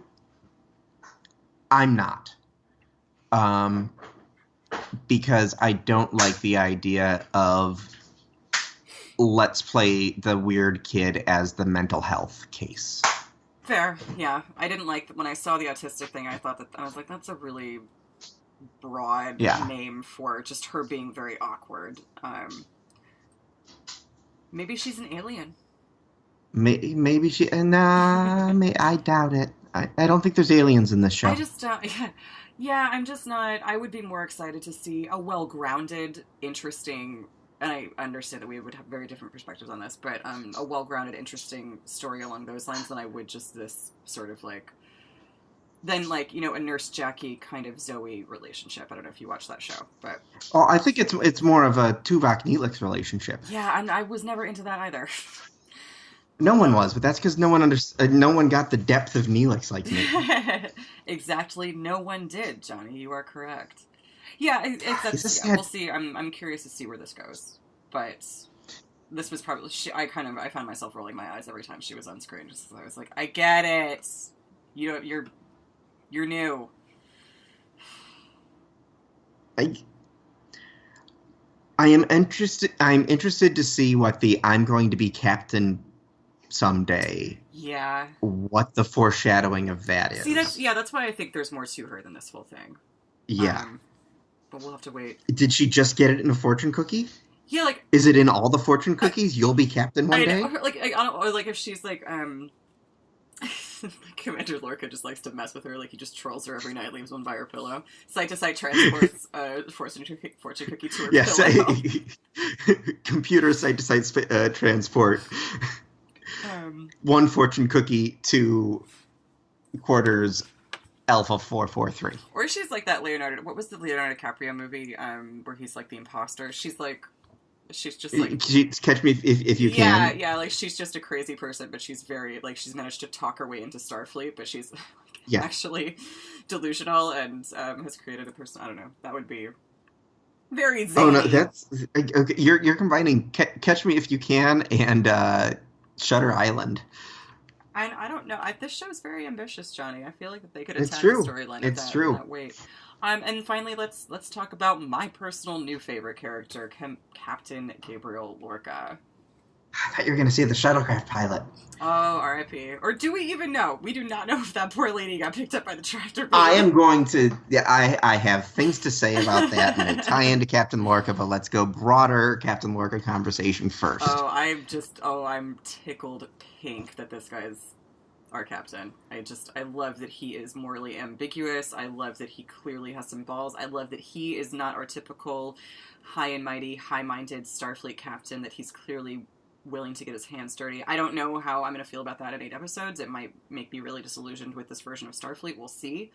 not. Because I don't like the idea of let's play the weird kid as the mental health case. Fair, yeah. I didn't like, when I saw the autistic thing, I was like, that's a really broad name for just her being very awkward. Maybe she's an alien. Maybe she, I doubt it. I don't think there's aliens in this show. I just, yeah, I'm just not. I would be more excited to see a well-grounded, interesting, and I understand that we would have very different perspectives on this, but a well-grounded, interesting story along those lines than I would just this sort of a Nurse Jackie kind of Zoe relationship. I don't know if you watched that show, but I think it's more of a Tuvok Neelix relationship. Yeah, and I was never into that either. No one was, but that's because no one got the depth of Neelix like me. Exactly, no one did, Johnny. You are correct. Yeah, we'll see. I'm curious to see where this goes, but this was probably I found myself rolling my eyes every time she was on screen. Just I was like, I get it. You're new. I'm interested to see what the I'm going to be Captain someday. Yeah. What the foreshadowing of that is. See, that's why I think there's more to her than this whole thing. Yeah. But we'll have to wait. Did she just get it in a fortune cookie? Yeah, like... Is it in all the fortune cookies? You'll be captain one day? Or like if she's like, Commander Lorca just likes to mess with her, like he just trolls her every night, leaves one by her pillow. Site-to-site transports fortune cookie to her pillow. Computer site-to-site transport. One fortune cookie to quarters Alpha 443. Or she's like that Leonardo... What was the Leonardo DiCaprio movie where he's like the imposter? She's just like... Catch me if you can. Yeah, like she's just a crazy person, but she's very, like, she's managed to talk her way into Starfleet, but she's actually delusional and has created a person... I don't know. That would be very zany. Oh, no, that's... Okay, you're combining Catch Me If You Can and Shutter Island. I don't know. This show is very ambitious, Johnny. I feel like that they could attack the storyline at that weight. And finally, let's talk about my personal new favorite character, Captain Gabriel Lorca. I thought you were going to say the shuttlecraft pilot. Oh, R.I.P. Or do we even know? We do not know if that poor lady got picked up by the tractor. I am going to... Yeah, I have things to say about that and I tie into Captain Lorca, but let's go broader Captain Lorca conversation first. I'm tickled pink that this guy's our captain. I love that he is morally ambiguous. I love that he clearly has some balls. I love that he is not our typical high and mighty, high-minded Starfleet captain, that he's clearly willing to get his hands dirty. I don't know how I'm going to feel about that in 8 episodes. It might make me really disillusioned with this version of Starfleet. We'll see.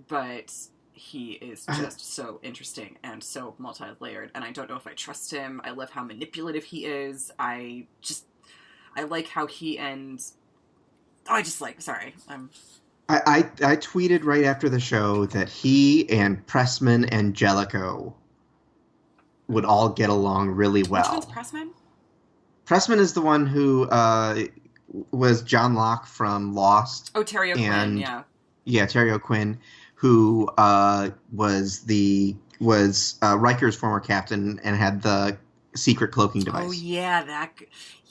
But he is just so interesting and so multi-layered, and I don't know if I trust him. I love how manipulative he is. I like how he ends... I tweeted right after the show that he and Pressman and Jellicoe would all get along really well. Which one's Pressman? Pressman is the one who was John Locke from Lost. Oh, Terry O'Quinn, yeah. Yeah, Terry O'Quinn, who was Riker's former captain and had the secret cloaking device. Oh, yeah,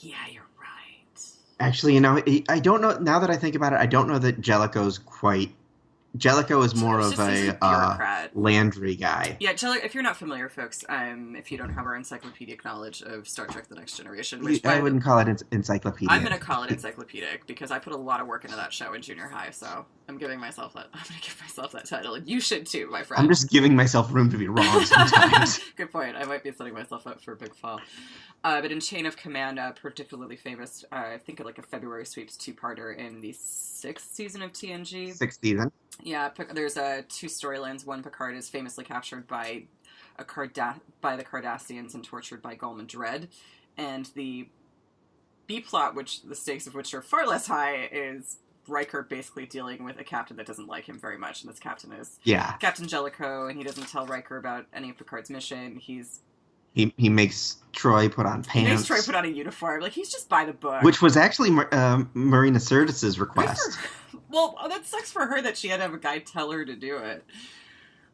you're right. Actually, I don't know, now that I think about it, I don't know that Jellicoe's quite... Jellicoe is more of a Landry guy. Yeah, if you're not familiar, folks, if you don't have our encyclopedic knowledge of Star Trek The Next Generation, which I wouldn't call it encyclopedic. I'm going to call it encyclopedic because I put a lot of work into that show in junior high, so I'm going to give myself that title, and you should too, my friend. I'm just giving myself room to be wrong sometimes. Good point. I might be setting myself up for a big fall. But in Chain of Command, particularly famous, I think like a February sweeps 2-parter in the 6th season of TNG. 6th season. Yeah, there's 2 storylines. One, Picard is famously captured by the Cardassians and tortured by Gulman Dread. And the B-plot, which the stakes of which are far less high, is Riker basically dealing with a captain that doesn't like him very much. And this captain is Captain Jellicoe, and he doesn't tell Riker about any of Picard's mission. He makes Troy put on pants. He makes Troy put on a uniform. Like, he's just by the book. Which was actually Marina Sirtis's request. Well, that sucks for her that she had to have a guy tell her to do it.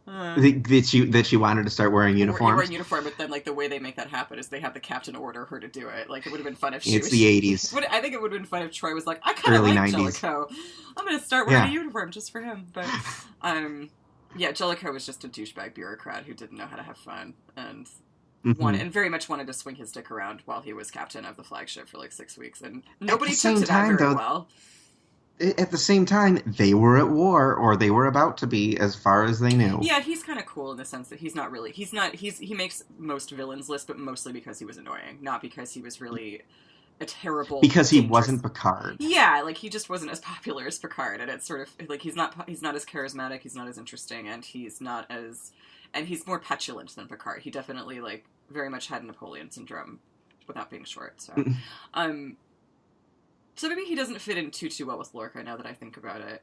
That she wanted to start wearing uniforms? Wearing uniform, but then, like, the way they make that happen is they have the captain order her to do it. Like, it would have been fun if she It's the 80s. I think it would have been fun if Troy was like, I kind of like 90s. Jellicoe. I'm going to start wearing a uniform just for him. But, yeah, Jellicoe was just a douchebag bureaucrat who didn't know how to have fun. And... and very much wanted to swing his dick around while he was captain of the flagship for like 6 weeks, and nobody took to that very well. At the same time, they were at war, or they were about to be, as far as they knew. Yeah, he's kind of cool in the sense that he makes most villains lists, but mostly because he was annoying, not because he was really a terrible... Because he wasn't Picard. Yeah, like, he just wasn't as popular as Picard, and it's sort of, like, he's not as charismatic, he's not as interesting, and he's more petulant than Picard. He definitely, like, very much had Napoleon syndrome without being short. So, so maybe he doesn't fit in too well with Lorca now that I think about it.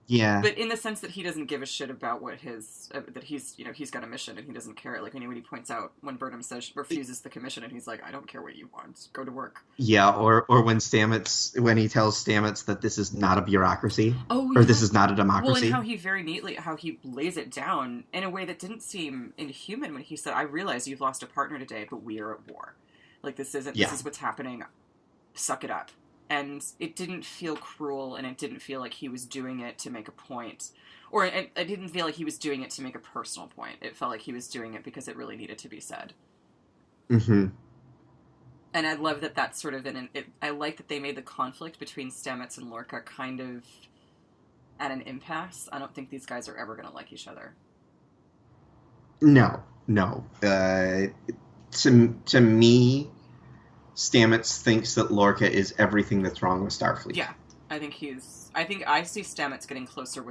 Yeah. But in the sense that he doesn't give a shit about what that he's got a mission and he doesn't care. Like, when he points out when Burnham refuses the commission and he's like, I don't care what you want. Go to work. Yeah, or when he tells Stamets that this is not a bureaucracy. Oh, or this is not a democracy. Well, and how he lays it down in a way that didn't seem inhuman when he said, I realize you've lost a partner today, but we are at war. Like, this is what's happening. Suck it up. and it didn't feel cruel, and it didn't feel like he was doing it to make a point. Or it didn't feel like he was doing it to make a personal point. It felt like he was doing it because it really needed to be said. Mm-hmm. And I love that that's sort of I like that they made the conflict between Stamets and Lorca kind of at an impasse. I don't think these guys are ever going to like each other. No. To me, Stamets thinks that Lorca is everything that's wrong with Starfleet. Yeah, I think I see Stamets getting closer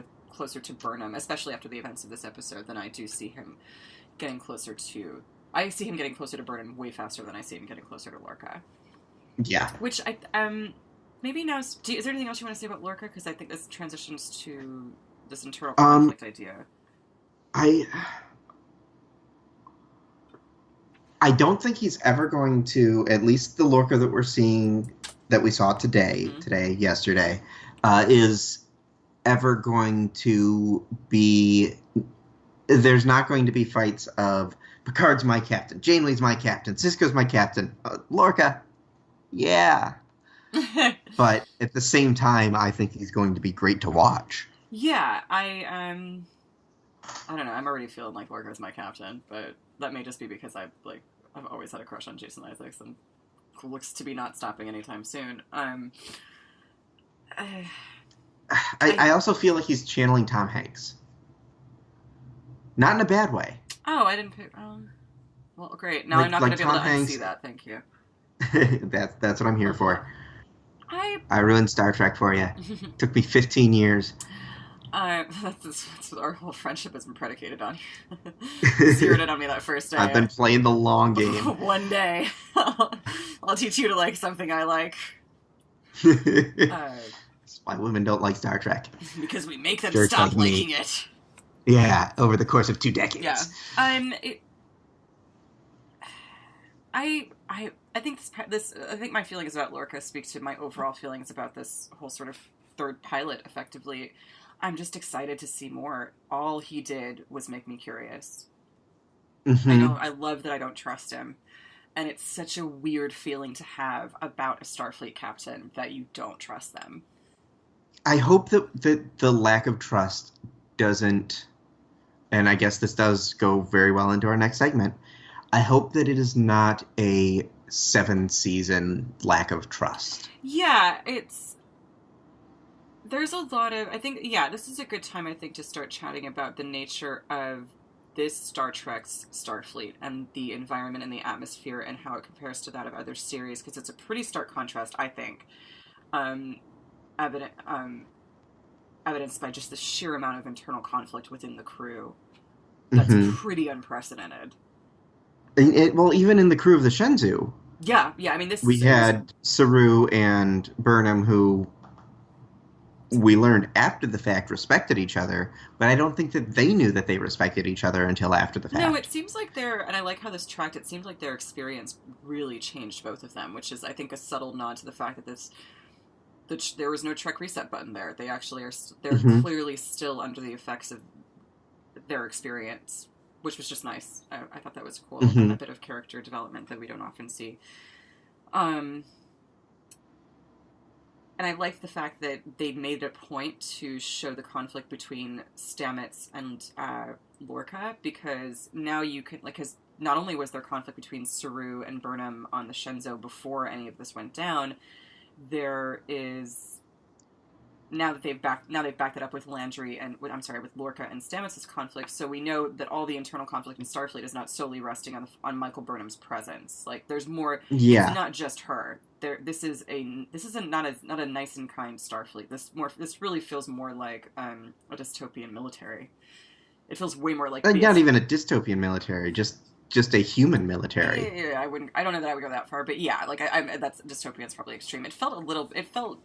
to Burnham, especially after the events of this episode, than I do see him getting closer to... I see him getting closer to Burnham way faster than I see him getting closer to Lorca. Yeah. Which, maybe now... is there anything else you want to say about Lorca? Because I think this transitions to this internal conflict idea. I don't think he's ever going to, at least the Lorca that we're seeing, that we saw yesterday, is ever going to be... There's not going to be fights of Picard's my captain, Janeway's my captain, Sisko's my captain, Lorca, yeah. But at the same time, I think he's going to be great to watch. Yeah, I don't know. I'm already feeling like Lorca's my captain, but that may just be because I've always had a crush on Jason Isaacs, and looks to be not stopping anytime soon. I also feel like he's channeling Tom Hanks. Not in a bad way. Oh, I didn't pick... well, great. Now I'm not going to be able to unsee that. Thank you. That's what I'm here for. I ruined Star Trek for you. Took me 15 years. That's what our whole friendship has been predicated on. Zeroed in on me that first day. I've been playing the long game. One day. I'll teach you to like something I like. That's why women don't like Star Trek. Because we make them Jerks stop like liking me. it. Yeah, over the course of 2 decades. Yeah. I think I think my feelings about Lorca speak to my overall feelings about this whole sort of third pilot, effectively. I'm just excited to see more. All he did was make me curious. Mm-hmm. I love that I don't trust him. And it's such a weird feeling to have about a Starfleet captain that you don't trust them. I hope that the lack of trust doesn't, and I guess this does go very well into our next segment, I hope that it is not a 7-season lack of trust. Yeah, there's a lot of, I think, yeah, this is a good time, I think, to start chatting about the nature of this Star Trek's Starfleet and the environment and the atmosphere and how it compares to that of other series, because it's a pretty stark contrast, I think. Evidenced by just the sheer amount of internal conflict within the crew. That's pretty unprecedented. Well, even in the crew of the Shenzhou. Yeah, I mean, we had Saru and Burnham, who we learned after the fact respected each other, but I don't think that they knew that they respected each other until after the fact. No, it seems like and I like how this tracked, it seems like their experience really changed both of them, which is, I think, a subtle nod to the fact that there was no Trek reset button there. They actually they're clearly still under the effects of their experience, which was just nice. I thought that was cool. A bit of character development that we don't often see. And I like the fact that they made a point to show the conflict between Stamets and Lorca, because now you can, because not only was there conflict between Saru and Burnham on the Shenzhou before any of this went down, there is... Now they've backed it up with Landry with Lorca and Stamets' conflict, so we know that all the internal conflict in Starfleet is not solely resting on Michael Burnham's presence. Like, there's more. Yeah. It's not just her. This is not a nice and kind Starfleet. This really feels more like a dystopian military. It feels way more like not even a dystopian military, just a human military. Yeah, I don't know that I would go that far, but yeah, like that's dystopian's probably extreme. It felt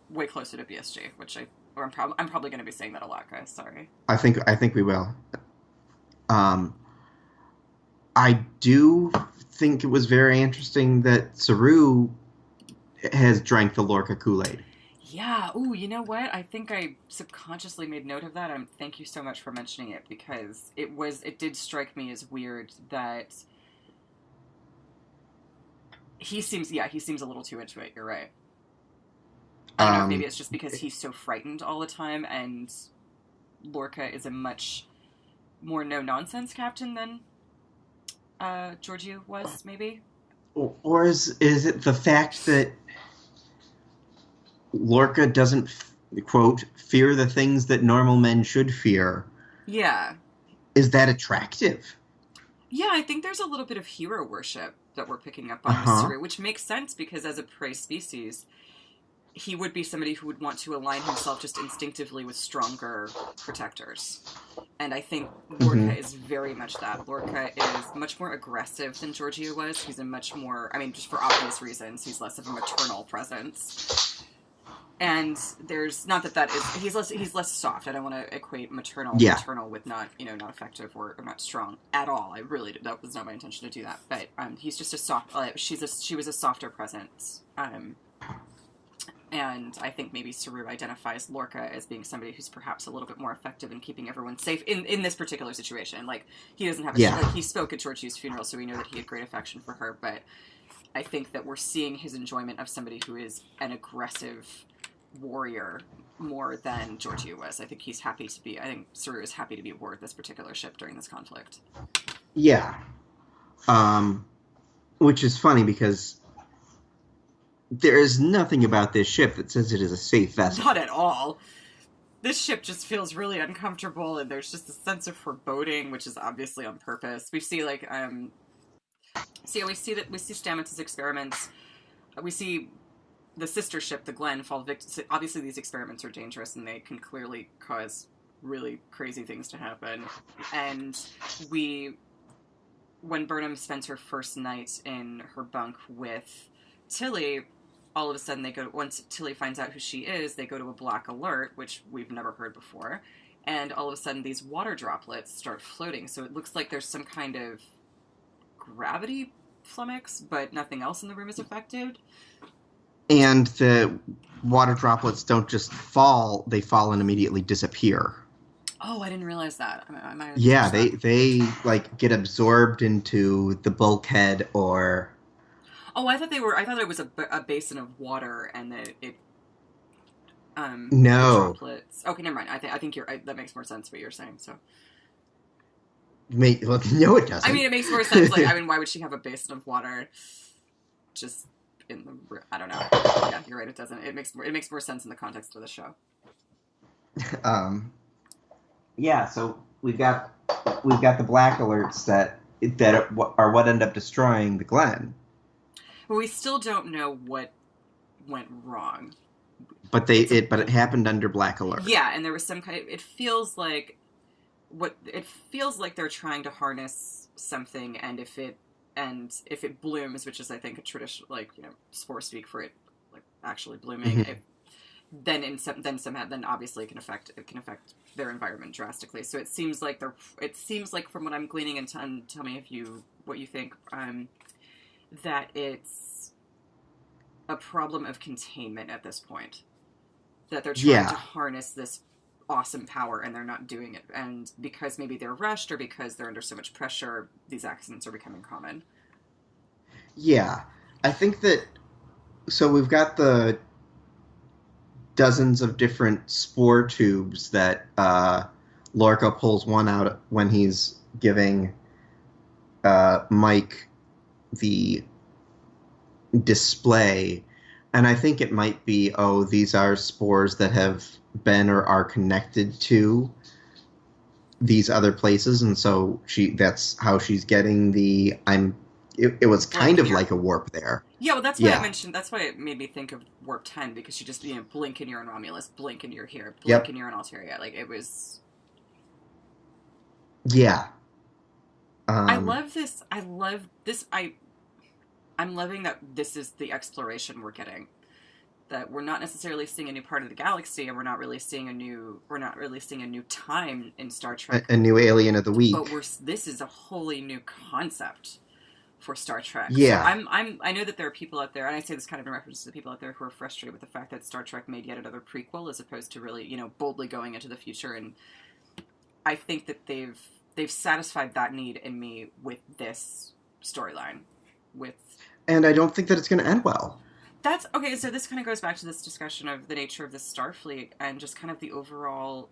way closer to BSG, which I'm probably going to be saying that a lot, guys. Sorry. I think we will. I do think it was very interesting that Saru has drank the Lorca Kool-Aid. Yeah. Ooh, you know what? I think I subconsciously made note of that. Thank you so much for mentioning it, because it did strike me as weird that he seems a little too into it. You're right. I don't know if maybe it's just because he's so frightened all the time, and Lorca is a much more no-nonsense captain than Giorgio was, maybe? Or is it the fact that Lorca doesn't, quote, fear the things that normal men should fear? Yeah. Is that attractive? Yeah, I think there's a little bit of hero worship that we're picking up on with Saru, which makes sense because as a prey species, he would be somebody who would want to align himself just instinctively with stronger protectors. And I think Lorca is very much that. Lorca is much more aggressive than Giorgio was. He's a much more, I mean, just for obvious reasons, he's less of a maternal presence. And there's, not that is, he's less soft. I don't want to equate maternal with not, not effective or not strong at all. That was not my intention to do that. But he's just a soft, she was a softer presence. And I think maybe Saru identifies Lorca as being somebody who's perhaps a little bit more effective in keeping everyone safe in this particular situation. Like, he doesn't have he spoke at Giorgio's funeral, so we know that he had great affection for her, but I think that we're seeing his enjoyment of somebody who is an aggressive warrior more than Giorgio was. I think Saru is happy to be aboard this particular ship during this conflict. Yeah. Which is funny because there is nothing about this ship that says it is a safe vessel. Not at all. This ship just feels really uncomfortable, and there's just a sense of foreboding, which is obviously on purpose. We see, we see Stamets' experiments. We see the sister ship, the Glenn, fall victim. Obviously, these experiments are dangerous, and they can clearly cause really crazy things to happen. And when Burnham spends her first night in her bunk with Tilly, all of a sudden once Tilly finds out who she is, they go to a black alert, which we've never heard before, and all of a sudden these water droplets start floating, so it looks like there's some kind of gravity flummox, but nothing else in the room is affected. And the water droplets don't just fall, they fall and immediately disappear. Oh, I didn't realize that. Yeah, they get absorbed into the bulkhead or... Oh, I thought it was a basin of water, and that it. No. Droplets. Okay, never mind. I think you're. That makes more sense what you're saying. So. No, it doesn't. I mean, it makes more sense. Why would she have a basin of water? Just in the. I don't know. Yeah, you're right. It doesn't. It makes more sense in the context of the show. Yeah. So we've got the black alerts that are what end up destroying the Glen. But we still don't know what went wrong. But it happened under black alert. Yeah, and there was some kind of, it feels like they're trying to harness something, and if it blooms, which is I think a traditional spore speak for it actually blooming, then obviously it can affect their environment drastically. So it seems like from what I'm gleaning, and tell me what you think, that it's a problem of containment at this point. That they're trying to harness this awesome power, and they're not doing it. And because maybe they're rushed, or because they're under so much pressure, these accidents are becoming common. Yeah. I think that... So we've got the dozens of different spore tubes that Lorca pulls one out when he's giving Mike the display, and I think it might be, these are spores that have been or are connected to these other places, and so that's how she's getting it was kind of like a warp there. Yeah, well, that's why I mentioned, that's why it made me think of Warp 10, because she just, blink and you're in Romulus, blink and you're here, blink and you're in Alteria. It was... Yeah. I love this. I'm loving that this is the exploration we're getting. That we're not necessarily seeing a new part of the galaxy, and we're not really seeing a new time in Star Trek. A new alien of the week. But this is a wholly new concept for Star Trek. Yeah. So I know that there are people out there, and I say this kind of in reference to the people out there who are frustrated with the fact that Star Trek made yet another prequel as opposed to really, boldly going into the future. And I think that they've satisfied that need in me with this storyline. And I don't think that it's going to end well. That's okay. So this kind of goes back to this discussion of the nature of the Starfleet and just kind of the overall.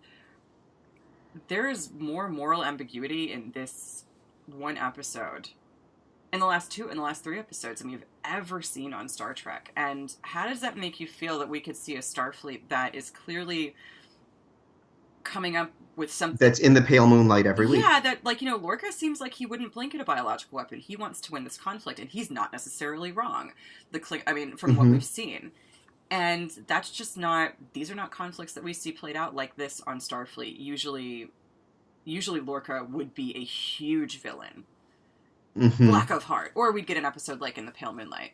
There is more moral ambiguity in this one episode, in the last 3 episodes than we've ever seen on Star Trek. And how does that make you feel that we could see a Starfleet that is clearly coming up with something that's in the pale moonlight every week? Yeah, that, like, Lorca seems like he wouldn't blink at a biological weapon. He wants to win this conflict, and he's not necessarily wrong. From what we've seen. And that's just not... These are not conflicts that we see played out like this on Starfleet. Usually Lorca would be a huge villain. Lack of heart. Or we'd get an episode like in The Pale Moonlight.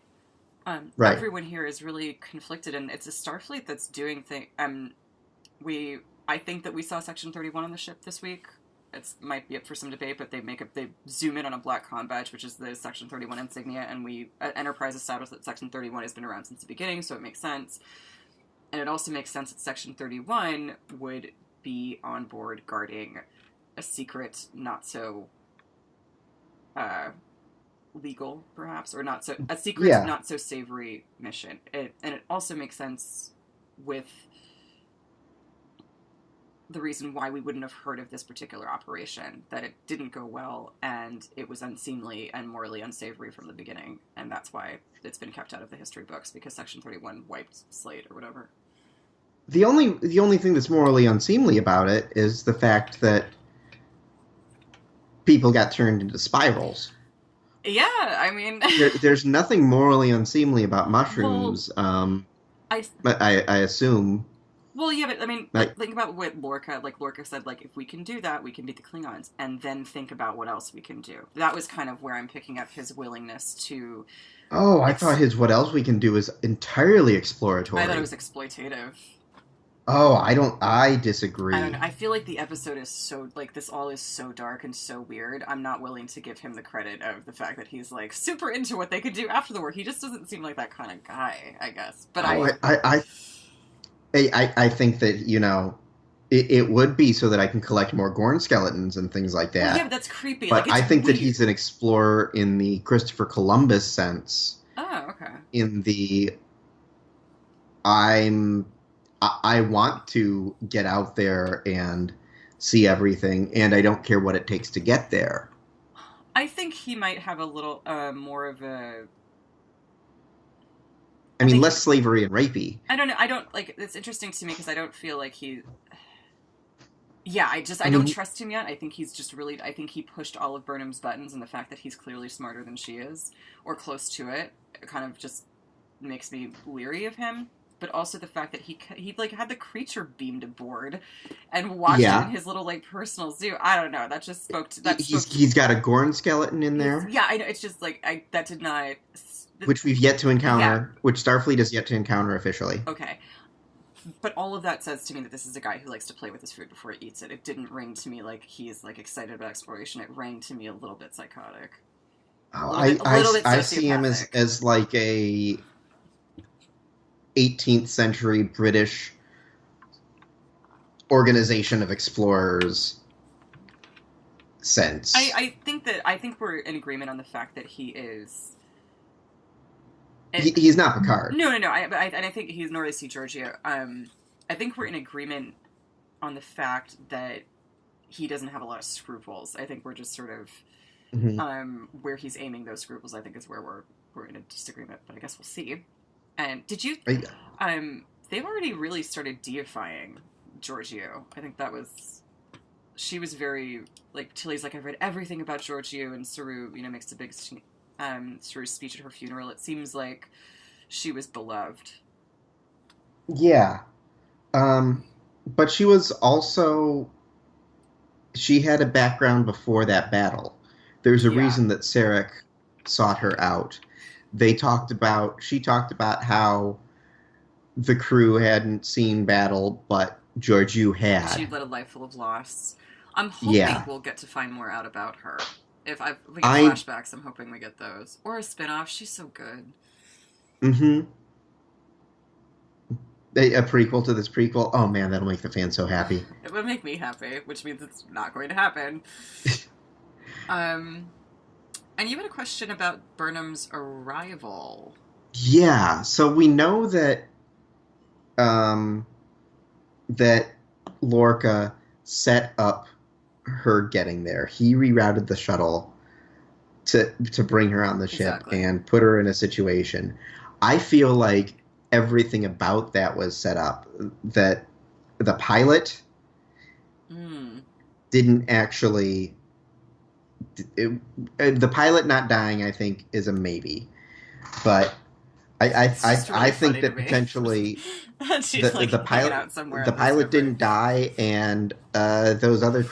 Right. Everyone here is really conflicted, and it's a Starfleet that's doing things... I think that we saw Section 31 on the ship this week. It might be up for some debate, but they zoom in on a black comm badge, which is the Section 31 insignia, and Enterprise established that Section 31 has been around since the beginning, so it makes sense. And it also makes sense that Section 31 would be on board guarding a secret, not so legal, perhaps, or not so not so savory mission. And it also makes sense with the reason why we wouldn't have heard of this particular operation, that it didn't go well, and it was unseemly and morally unsavory from the beginning, and that's why it's been kept out of the history books, because Section 31 wiped Slate or whatever. The only thing that's morally unseemly about it is the fact that people got turned into spirals. Yeah, I mean... there's nothing morally unseemly about mushrooms, but I assume... Well, yeah, but I mean, think about what Lorca said, like, if we can do that, we can beat the Klingons, and then think about what else we can do. That was kind of where I'm picking up his willingness to... Oh, I thought his what else we can do is entirely exploratory. I thought it was exploitative. Oh, I disagree. I don't know. I feel like the episode is so, like, this all is so dark and so weird. I'm not willing to give him the credit of the fact that he's, like, super into what they could do after the war. He just doesn't seem like that kind of guy, I guess. But I think that, it would be so that I can collect more Gorn skeletons and things like that. Well, yeah, but that's creepy. But I think that he's an explorer in the Christopher Columbus sense. Oh, okay. In the... I want to get out there and see everything, and I don't care what it takes to get there. I think he might have a little more of a... I mean, less slavery and rapey. I don't know. It's interesting to me because I don't feel like he... Yeah, I don't trust him yet. I think he's just really... I think he pushed all of Burnham's buttons, and the fact that he's clearly smarter than she is, or close to it, kind of just makes me leery of him. But also the fact that he had the creature beamed aboard and watched it in his little, like, personal zoo. I don't know. That just spoke to... He's got a Gorn skeleton in there? Yeah, I know. It's just, like, that did not... Which we've yet to encounter, which Starfleet has yet to encounter officially. Okay. But all of that says to me that this is a guy who likes to play with his food before he eats it. It didn't ring to me like he's, like, excited about exploration. It rang to me a little bit psychotic. Oh, I see him as like a 18th century British organization of explorers sense. I think we're in agreement on the fact that he is... He's not Picard. No. I think nor is he Giorgio. I think we're in agreement on the fact that he doesn't have a lot of scruples. I think we're just sort of where he's aiming those scruples. I think is where we're in a disagreement. But I guess we'll see. And did you? They've already really started deifying Giorgio. I think that was. She was very like Tilly's like I've read everything about Giorgio, and Saru makes a big. Saru's speech at her funeral, it seems like she was beloved. Yeah. But she was also... She had a background before that battle. There's a reason that Sarek sought her out. She talked about how the crew hadn't seen battle, but Georgiou had. She'd led a life full of loss. I'm hoping we'll get to find more out about her. If we get flashbacks, I'm hoping we get those. Or a spinoff. She's so good. Mm-hmm. A prequel to this prequel. Oh, man, that'll make the fans so happy. It would make me happy, which means it's not going to happen. And you had a question about Burnham's arrival. Yeah, so we know that that Lorca set up her getting there. He rerouted the shuttle to bring her on the ship and put her in a situation. I feel like everything about that was set up. That the pilot didn't actually... the pilot not dying, I think, is a maybe. But I think that potentially the pilot didn't die, and those other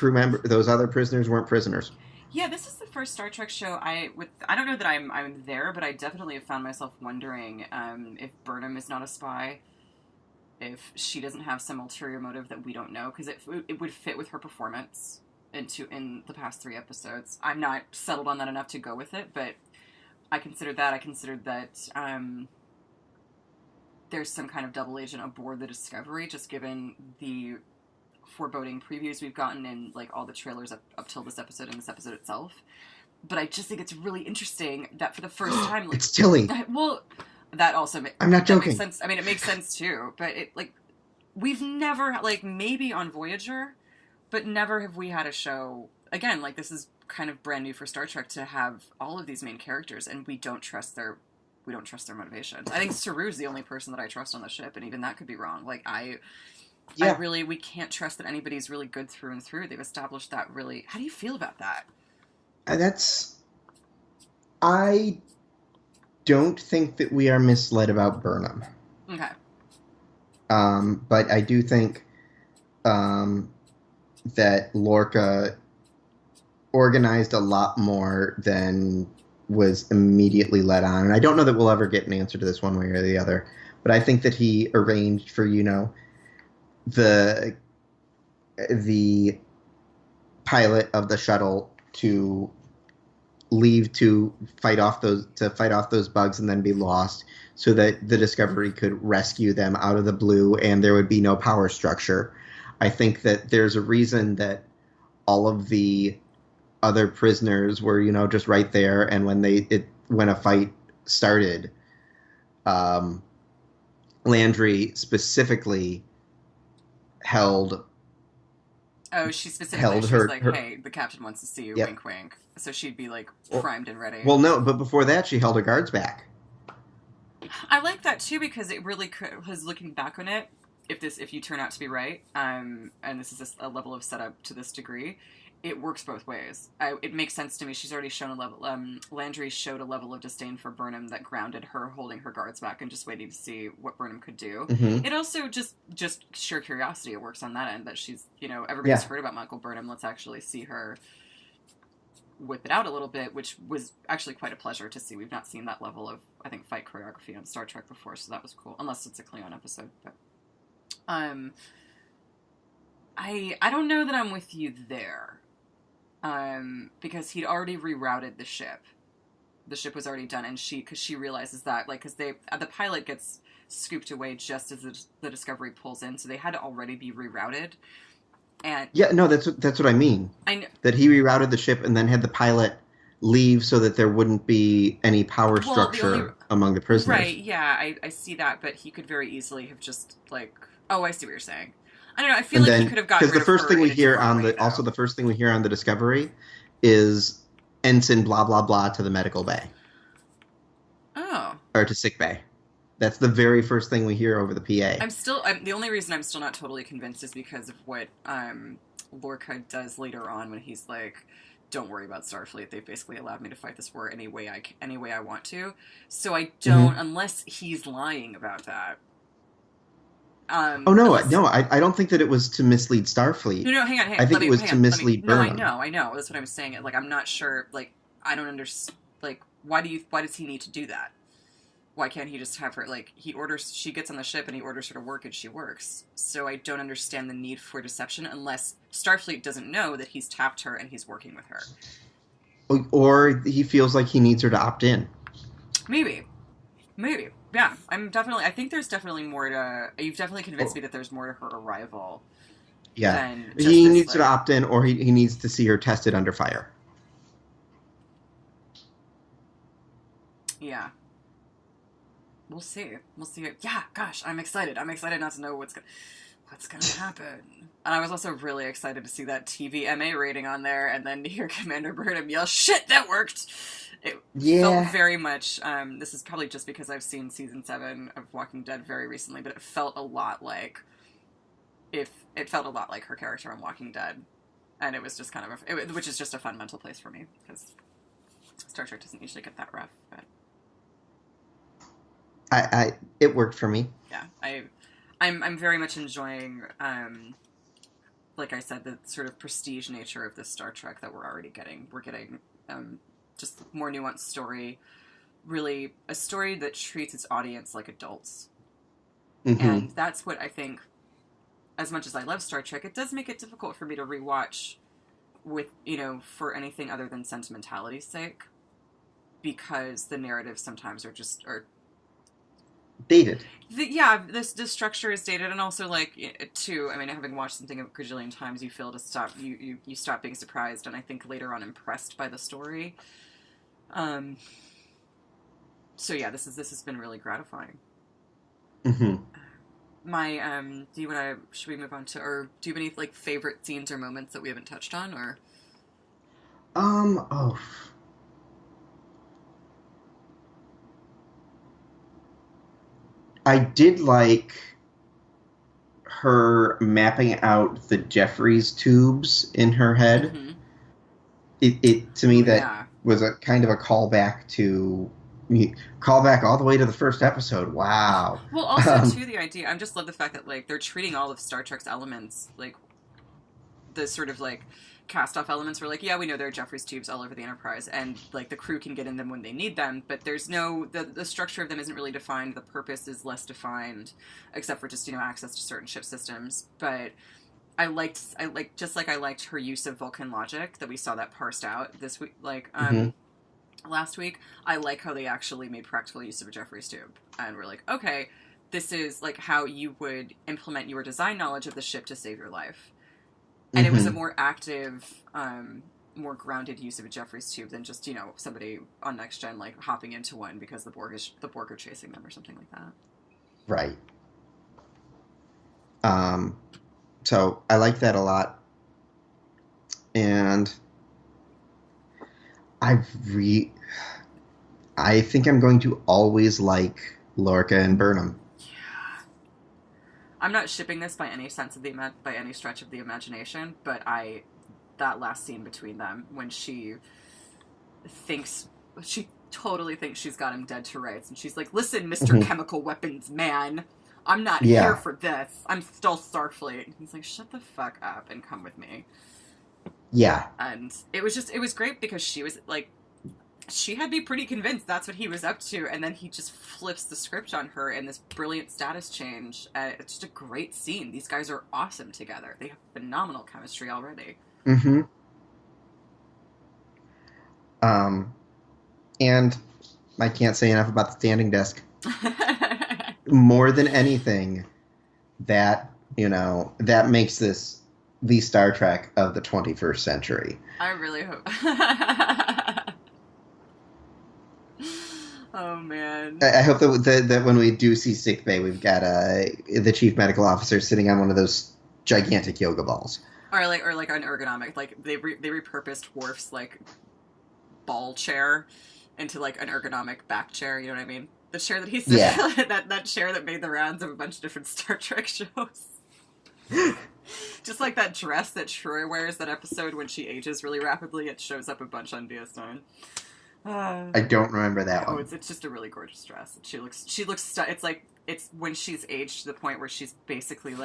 prisoners weren't prisoners. Yeah, this is the first Star Trek show I don't know that I'm there, but I definitely have found myself wondering if Burnham is not a spy, if she doesn't have some ulterior motive that we don't know, because it would fit with her performance in the past 3 episodes. I'm not settled on that enough to go with it, but I considered that. I considered that there's some kind of double agent aboard the Discovery, just given the foreboding previews we've gotten in like all the trailers up till this episode and this episode itself. But I just think it's really interesting that for the first time, like, it's Tilly. Well, that also I'm not joking. Makes sense. I mean, it makes sense too. But it like we've never like maybe on Voyager, but never have we had a show again. Like this is kind of brand new for Star Trek to have all of these main characters, and we don't trust their motivations. I think Saru's the only person that I trust on the ship, and even that could be wrong. Like we can't trust that anybody's really good through and through. They've established that really. How do you feel about that? I don't think that we are misled about Burnham. Okay. But I do think that Lorca organized a lot more than was immediately led on. And I don't know that we'll ever get an answer to this one way or the other. But I think that he arranged for, the pilot of the shuttle to leave to fight off those bugs and then be lost, so that the Discovery could rescue them out of the blue and there would be no power structure. I think that there's a reason that all of the other prisoners were, just right there, and when a fight started, Landry specifically held. Oh, she specifically was like, "Hey, the captain wants to see you." Yep. Wink, wink. So she'd be like primed and ready. Well, no, but before that, she held her guards back. I like that too, because it really was looking back on it. If you turn out to be right, and this is a level of setup to this degree, it works both ways. It makes sense to me. She's already shown a level. Landry showed a level of disdain for Burnham that grounded her holding her guards back and just waiting to see what Burnham could do. Mm-hmm. It also just sheer curiosity. It works on that end that she's everybody's heard about Michael Burnham. Let's actually see her whip it out a little bit, which was actually quite a pleasure to see. We've not seen that level of, I think, fight choreography on Star Trek before, so that was cool. Unless it's a Klingon episode, but I don't know that I'm with you there. Because he'd already rerouted the ship. The ship was already done, and because she realizes that, because the pilot gets scooped away just as the Discovery pulls in, so they had to already be rerouted. And yeah, no, that's what I mean. I know that he rerouted the ship and then had the pilot leave so that there wouldn't be any power structure among the prisoners. Right? Yeah, I see that, but he could very easily have just oh, I see what you're saying. I don't know. I feel he could have gotten rid of her. Because the first thing we hear the first thing we hear on the Discovery is Ensign blah blah blah to the medical bay. Oh. Or to sick bay. That's the very first thing we hear over the PA. The only reason I'm still not totally convinced is because of what Lorca does later on when he's like, "Don't worry about Starfleet. They've basically allowed me to fight this war any way I want to." So I don't, unless he's lying about that. I don't think that it was to mislead Starfleet. No, hang on. I think it was to mislead Burnham. No, I know. That's what I'm saying. I'm not sure. I don't understand. Why does he need to do that? Why can't he just have her? She gets on the ship and he orders her to work and she works. So I don't understand the need for deception unless Starfleet doesn't know that he's tapped her and he's working with her. Or he feels like he needs her to opt in. Maybe. Yeah, I think there's definitely more to... You've definitely convinced me that there's more to her arrival. Yeah. He needs her to opt in, or he needs to see her tested under fire. Yeah. we'll see. We'll see. Yeah, gosh, I'm excited. I'm excited not to know what's gonna happen. And I was also really excited to see that TVMA rating on there, and then to hear Commander Burnham yell, "Shit, that worked!" It felt very much, this is probably just because I've seen season 7 of Walking Dead very recently, but it felt a lot like her character on Walking Dead. And it was just kind of, which is just a fun mental place for me, because Star Trek doesn't usually get that rough, but... It worked for me. Yeah, I'm very much enjoying, like I said, the sort of prestige nature of this Star Trek that we're already getting. We're getting just more nuanced story, really a story that treats its audience like adults. Mm-hmm. And that's what I think, as much as I love Star Trek, it does make it difficult for me to rewatch with, for anything other than sentimentality's sake, because the narratives sometimes are dated. The structure is dated, and also, too, I mean, having watched something a gajillion times, you feel to stop, you stop being surprised, and I think later on impressed by the story. So yeah, this has been really gratifying. Mm-hmm. Should we move on to, or do you have any, favorite scenes or moments that we haven't touched on, or? I did like her mapping out the Jeffries tubes in her head. Mm-hmm. It to me, that was a kind of a callback all the way to the first episode. Wow. Well, also, too, the idea, I just love the fact that, they're treating all of Star Trek's elements, the sort of, cast-off elements were we know there are Jeffries tubes all over the Enterprise, and, the crew can get in them when they need them, but there's no, the structure of them isn't really defined, the purpose is less defined, except for just, access to certain ship systems, but I liked her use of Vulcan logic, that we saw that parsed out this week, last week. I like how they actually made practical use of a Jeffries tube, and we're okay, this is, how you would implement your design knowledge of the ship to save your life. And it was a more active, more grounded use of a Jeffries tube than just, somebody on Next Gen, hopping into one because the Borg are chasing them or something like that. Right. So I like that a lot. And I think I'm going to always like Lorca and Burnham. I'm not shipping this by any stretch of the imagination, but that last scene between them when she totally thinks she's got him dead to rights, and she's like, "Listen, Mr. Mm-hmm. Chemical Weapons Man, I'm not here for this. I'm still Starfleet." And he's like, "Shut the fuck up and come with me." Yeah. And it was great because she was she had me pretty convinced that's what he was up to, and then he just flips the script on her in this brilliant status change. It's just a great scene. These guys are awesome together. They have phenomenal chemistry already. Mm-hmm. And I can't say enough about the standing desk. More than anything, that makes this the Star Trek of the 21st century. I really hope. Oh, man. I hope that when we do see sickbay, we've got the chief medical officer sitting on one of those gigantic yoga balls. Or an ergonomic, they repurposed Worf's, ball chair into, an ergonomic back chair, you know what I mean? The chair that he sits in, that chair that made the rounds of a bunch of different Star Trek shows. Just like that dress that Troy wears that episode when she ages really rapidly, it shows up a bunch on DS9. I don't remember that one. Oh, it's just a really gorgeous dress. She looks it's when she's aged to the point where she's basically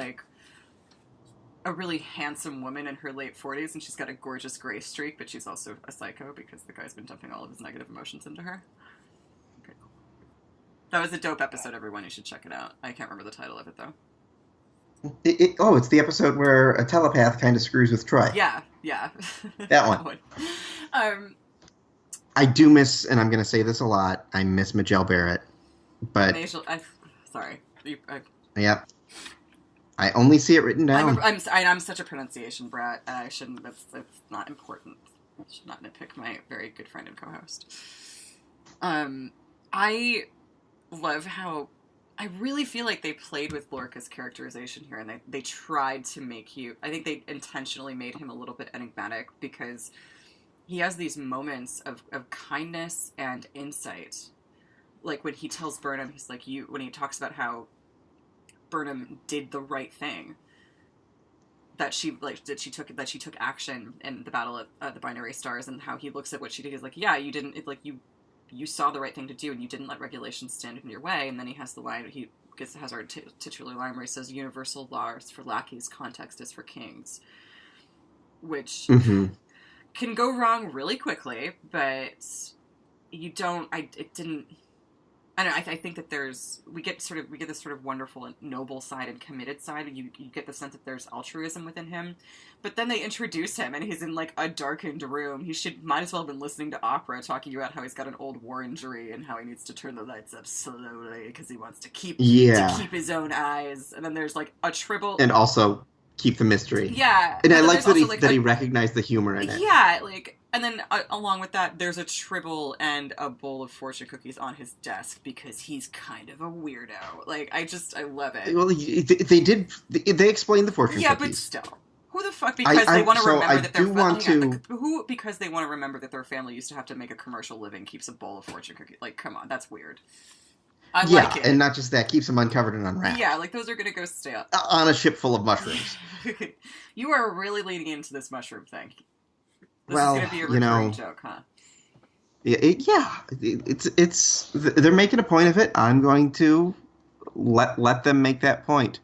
a really handsome woman in her late 40s, and she's got a gorgeous gray streak, but she's also a psycho because the guy's been dumping all of his negative emotions into her. Okay, cool. That was a dope episode, everyone. You should check it out. I can't remember the title of it, though. It's the episode where a telepath kind of screws with Troy. Yeah. That one. I do miss, and I'm going to say this a lot, I miss Majel Barrett, but... Sorry. Yep. I only see it written down. I'm such a pronunciation brat. I shouldn't, that's not important. I should not nitpick my very good friend and co-host. I love how I really feel like they played with Lorca's characterization here, and they tried to make you... I think they intentionally made him a little bit enigmatic, because he has these moments of kindness and insight. Like, when he tells Burnham, he's like, when he talks about how Burnham did the right thing, that she took action in the battle at the Binary Stars, and how he looks at what she did. He's like, yeah, you didn't... You saw the right thing to do, and you didn't let regulations stand in your way. And then he has the line, has our titular line where he says, universal law is for lackeys, context is for kings. Which can go wrong really quickly, but you don't, it didn't, I don't know, I think that we get this sort of wonderful and noble side and committed side, and you get the sense that there's altruism within him. But then they introduce him, and he's in, like, a darkened room. He might as well have been listening to opera, talking about how he's got an old war injury, and how he needs to turn the lights up slowly, because he wants to keep his own eyes. And then there's, like, a tribble. And also keep the mystery. Yeah. And I like that he recognized the humor in it. Yeah, like... And then, along with that, there's a tribble and a bowl of fortune cookies on his desk, because he's kind of a weirdo. Like, I love it. Well, they explained the fortune cookies. Yeah, but still. Who the fuck, because they want to remember that their family... because they want to remember that their family used to have to make a commercial living, keeps a bowl of fortune cookies. Like, come on, that's weird. I like it. And not just that, keeps them uncovered and unwrapped. Yeah, like, those are going to go stale. On a ship full of mushrooms. You are really leaning into this mushroom thing. This is going to be a recurring joke, huh? It's they're making a point of it. I'm going to let them make that point.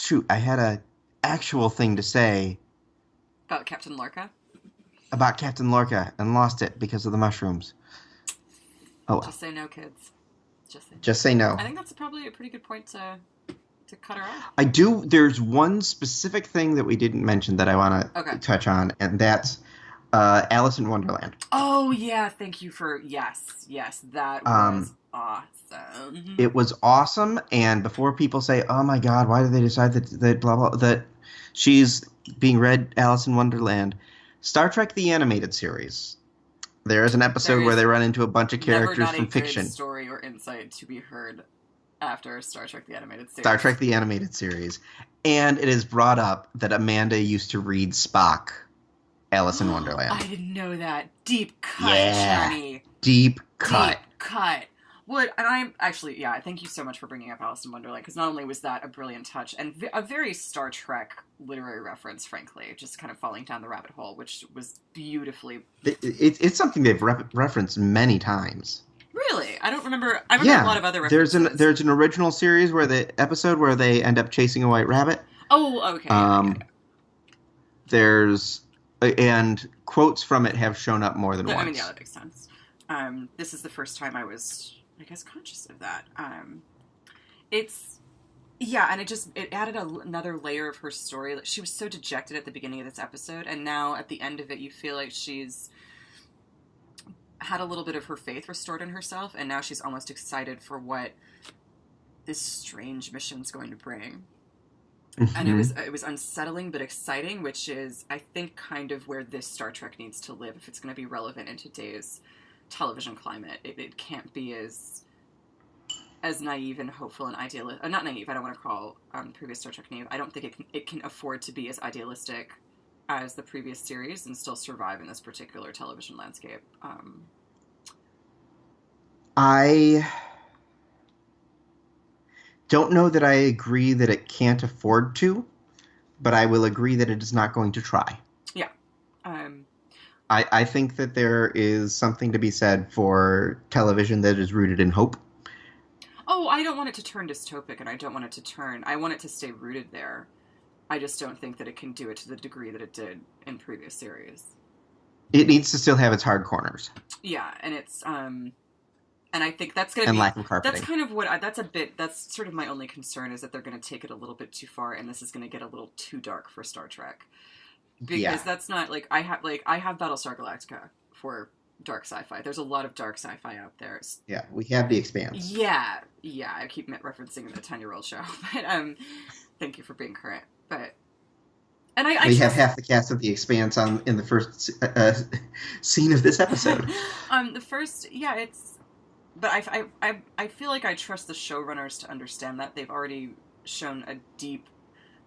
Shoot, I had a actual thing to say about Captain Lorca. About Captain Lorca, and lost it because of the mushrooms. Oh, well. Just say no, kids. Just say no. I think that's probably a pretty good point to cut her off. There's one specific thing that we didn't mention that I want to touch on, and that's Alice in Wonderland. Oh, yeah, thank you for... Yes, that was awesome. It was awesome, and before people say, oh my god, why did they decide that blah, blah, that she's being read Alice in Wonderland, Star Trek the Animated Series. There is an episode where they run into a bunch of characters from fiction. Good story or insight to be heard after Star Trek the Animated Series. Star Trek the Animated Series. And it is brought up that Amanda used to read Spock Alice in Wonderland. I didn't know that. Deep cut, Johnny. Deep cut. Deep cut. Well, and I'm actually, thank you so much for bringing up Alice in Wonderland, because not only was that a brilliant touch, and a very Star Trek literary reference, frankly, just kind of falling down the rabbit hole, which was beautifully... It's something they've referenced many times. Really? I don't remember... I remember a lot of other references. There's an original series where they end up chasing a white rabbit. Oh, okay. There's... And quotes from it have shown up more than once. I mean, yeah, that makes sense. This is the first time I was... I guess conscious of that. And it added another layer of her story. Like, she was so dejected at the beginning of this episode, and now at the end of it, you feel like she's had a little bit of her faith restored in herself, and now she's almost excited for what this strange mission's going to bring. Mm-hmm. And it was unsettling but exciting, which is, I think, kind of where this Star Trek needs to live if it's going to be relevant in today's television climate. It can't be as naive and hopeful and idealistic. Not naive. I don't want to call previous Star Trek naive. I don't think it can afford to be as idealistic as the previous series and still survive in this particular television landscape. I don't know that I agree that it can't afford to, but I will agree that it is not going to try. Yeah. I think that there is something to be said for television that is rooted in hope. Oh, I don't want it to turn dystopic, and I want it to stay rooted there. I just don't think that it can do it to the degree that it did in previous series. It needs to still have its hard corners. Yeah, and it's, and I think that's going to be... lack of carpeting. That's kind of what that's sort of my only concern, is that they're going to take it a little bit too far, and this is going to get a little too dark for Star Trek. Because that's not, I have Battlestar Galactica for dark sci-fi. There's a lot of dark sci-fi out there. Yeah, we have The Expanse. Yeah, I keep referencing the 10-year-old show. But, thank you for being current. But, and we have half the cast of The Expanse in the first scene of this episode. But I feel like I trust the showrunners to understand that. They've already shown a deep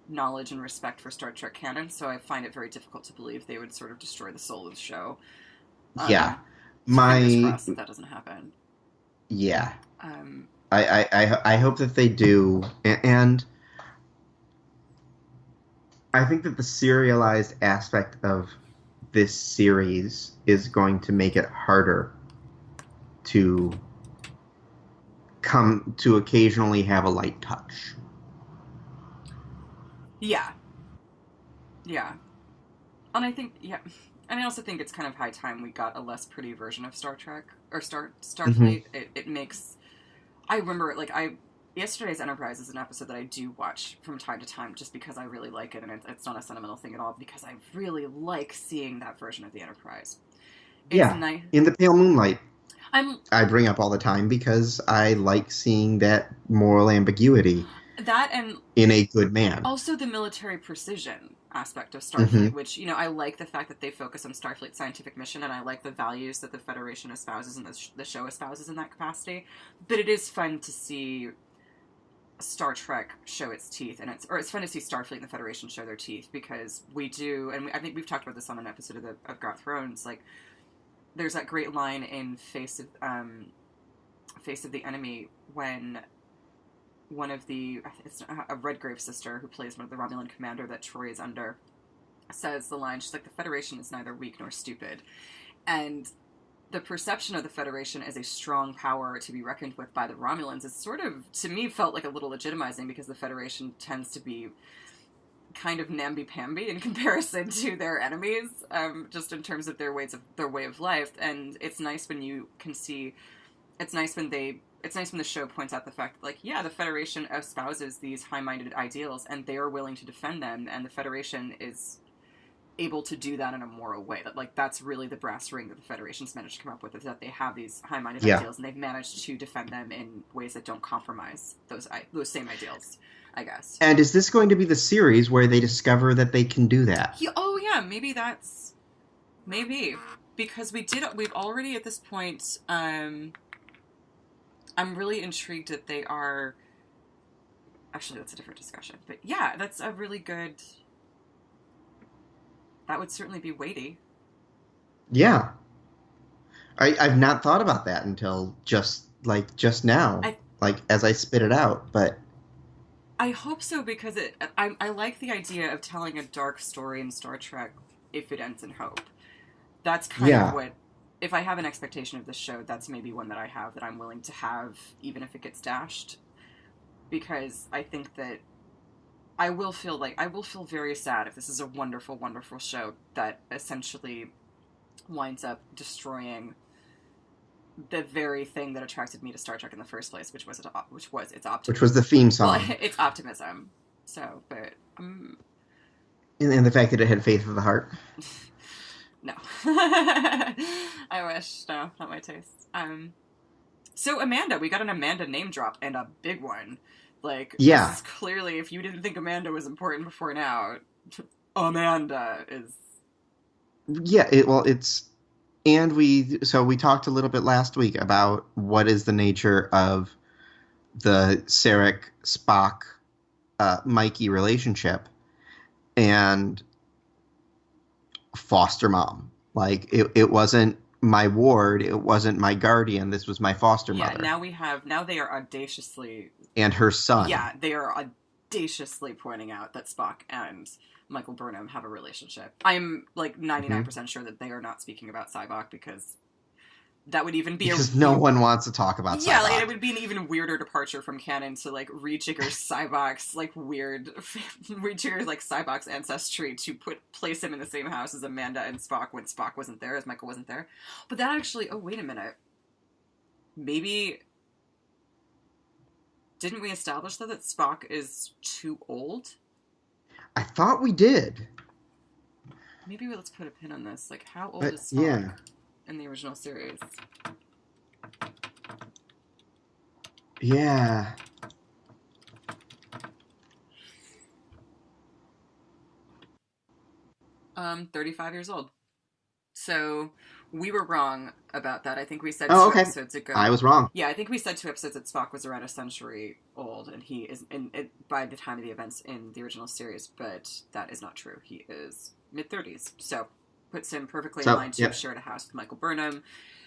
knowledge and respect for Star Trek canon, so I find it very difficult to believe they would sort of destroy the soul of the show. Yeah. Fingers crossed that doesn't happen. Yeah. I hope that they do, and I think that the serialized aspect of this series is going to make it harder to come to occasionally have a light touch. Yeah. And I think, and I also think it's kind of high time we got a less pretty version of Star Trek, or Starfleet. It makes, I remember, like, Yesterday's Enterprise is an episode that I do watch from time to time just because I really like it, and it's not a sentimental thing at all, because I really like seeing that version of the Enterprise. It's nice. In the pale moonlight. I bring up all the time because I like seeing that moral ambiguity. That and in a good man. Also the military precision aspect of Starfleet, which, I like the fact that they focus on Starfleet's scientific mission, and I like the values that the Federation espouses and the show espouses in that capacity. But it is fun to see Star Trek show its teeth, and it's fun to see Starfleet and the Federation show their teeth, because we do, and I think we've talked about this on an episode of of Game of Thrones, like, there's that great line in Face of the Enemy when one of it's a Redgrave sister who plays one of the Romulan commander that Troy is under, says the line, she's like, the Federation is neither weak nor stupid. And the perception of the Federation as a strong power to be reckoned with by the Romulans is sort of, to me, felt like a little legitimizing, because the Federation tends to be kind of namby-pamby in comparison to their enemies, just in terms of their way of life. And it's nice when you can see, it's nice when the show points out the fact that, like, yeah, the Federation espouses these high-minded ideals, and they are willing to defend them, and the Federation is able to do that in a moral way. That, like, that's really the brass ring that the Federation's managed to come up with, is that they have these high-minded ideals, and they've managed to defend them in ways that don't compromise those same ideals, I guess. And is this going to be the series where they discover that they can do that? Maybe. Because we've already, at this point, I'm really intrigued that they are... Actually, that's a different discussion. But yeah, that's a really good... That would certainly be weighty. Yeah. I've not thought about that until just now. As I spit it out, but... I hope so, because I like the idea of telling a dark story in Star Trek if it ends in hope. That's kind of what... If I have an expectation of this show, that's maybe one that I have, that I'm willing to have, even if it gets dashed. Because I think that I will feel very sad if this is a wonderful, wonderful show that essentially winds up destroying the very thing that attracted me to Star Trek in the first place, which was its optimism. Which was the theme song. Well, it's optimism. So, but... and the fact that it had faith of the heart. No. I wish. No, not my taste. So Amanda, we got an Amanda name drop, and a big one. Like, this is clearly, if you didn't think Amanda was important before now, Amanda is... Yeah, and we talked a little bit last week about what is the nature of the Sarek, Spock, Mikey relationship, and foster mom. Like, it wasn't my ward, it wasn't my guardian, this was my foster mother. Now they are audaciously... And her son. Yeah, they are audaciously pointing out that Spock and Michael Burnham have a relationship. I'm, 99% sure that they are not speaking about Sybok, because that would even be because no one wants to talk about Sybok. Yeah, it would be an even weirder departure from canon to, rejigger Sybok's, rejigger, Sybok's ancestry to place him in the same house as Amanda and Spock when Spock wasn't there, as Michael wasn't there. But that actually... Oh, wait a minute. Maybe... Didn't we establish, though, that Spock is too old? I thought we did. Maybe let's put a pin on this. How old is Spock in the original series? Yeah. Um, 35 years old. So We were wrong about that. I think we said episodes ago. I was wrong. Yeah, I think we said 2 episodes that Spock was around a century old, and he is by the time of the events in the original series, but that is not true. He is mid-30s, so puts him perfectly in line to share a house with Michael Burnham.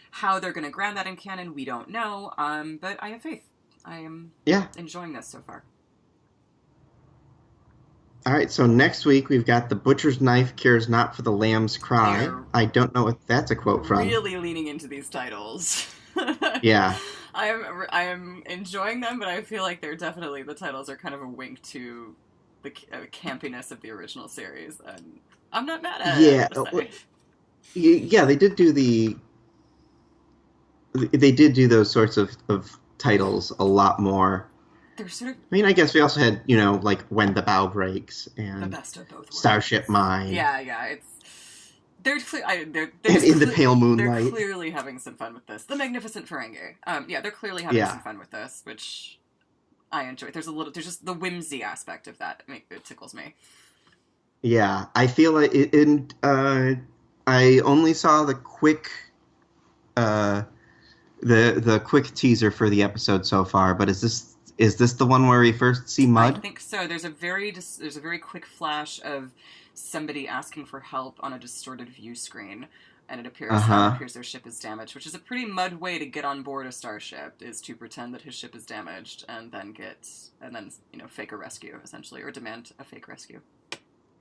How they're going to ground that in canon, we don't know, but I have faith. I am enjoying this so far. All right, so next week we've got "The butcher's knife cares not for the lamb's cry." I don't know what that's a quote from. Really leaning into these titles. Yeah. I am enjoying them, but I feel like the titles are kind of a wink to the campiness of the original series, and I'm not mad at it. Yeah, they did do those sorts of titles a lot more. They're sort of... I mean, I guess we also had, like When the Bow Breaks and the best of both worlds. Starship Mine. Yeah, they're in the pale moonlight. They're clearly having some fun with this. The Magnificent Ferengi. They're clearly having some fun with this, which I enjoy. There's just the whimsy aspect of that. It tickles me. Yeah, I feel like I only saw the quick, the quick teaser for the episode so far. But is this the one where we first see Mudd? I think so. There's a very quick flash of somebody asking for help on a distorted view screen, and it appears their ship is damaged, which is a pretty Mudd way to get on board a starship, is to pretend that his ship is damaged and then fake a rescue essentially, or demand a fake rescue.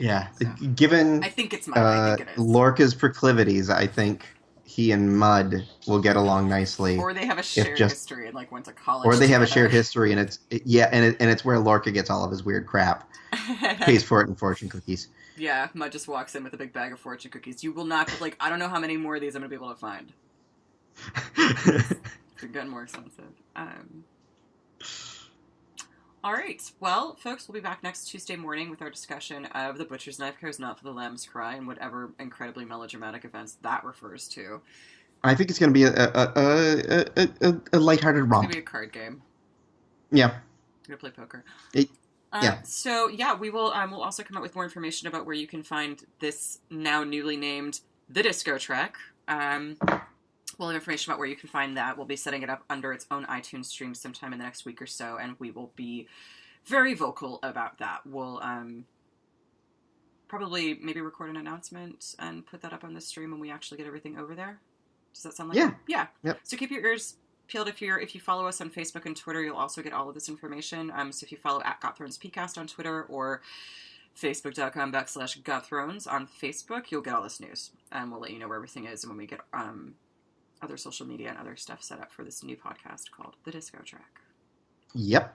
Yeah, so, given I think it's Mudd. I think it is. Lorca's proclivities, I think he and Mudd will get along nicely. Or they have a shared history and went to college. Or they have a shared history, and it's where Lorca gets all of his weird crap, pays for it in fortune cookies. Yeah, Mudd just walks in with a big bag of fortune cookies. You will not I don't know how many more of these I'm gonna be able to find. They're getting more expensive. All right. Well, folks, we'll be back next Tuesday morning with our discussion of The Butcher's Knife Cares Not for the Lamb's Cry and whatever incredibly melodramatic events that refers to. I think it's going to be a lighthearted romp. It's going to be a card game. Yeah. We're going to play poker. Yeah. So, we will we'll also come up with more information about where you can find this now newly named The DiscoTrek. We'll have information about where you can find that. We'll be setting it up under its own iTunes stream sometime in the next week or so, and we will be very vocal about that. We'll probably maybe record an announcement and put that up on the stream when we actually get everything over there. Does that sound like it? Yeah. Yep. So keep your ears peeled. If you follow us on Facebook and Twitter, you'll also get all of this information. So if you follow @GotThronesPcast on Twitter or Facebook.com/GotThrones on Facebook, you'll get all this news, and we'll let you know where everything is and when we get other social media and other stuff set up for this new podcast called The DiscoTrek. Yep.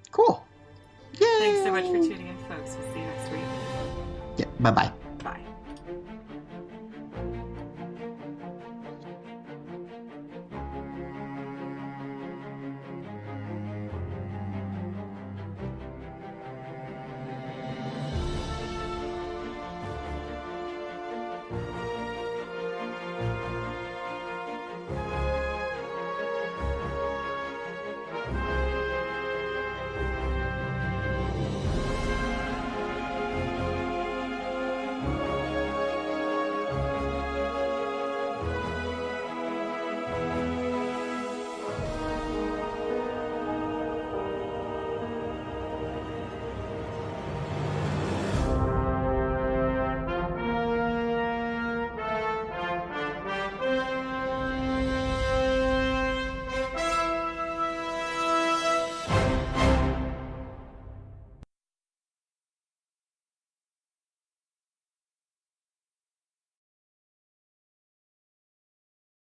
Cool. Yay! Thanks so much for tuning in, folks. We'll see you next week. Yeah. Bye-bye.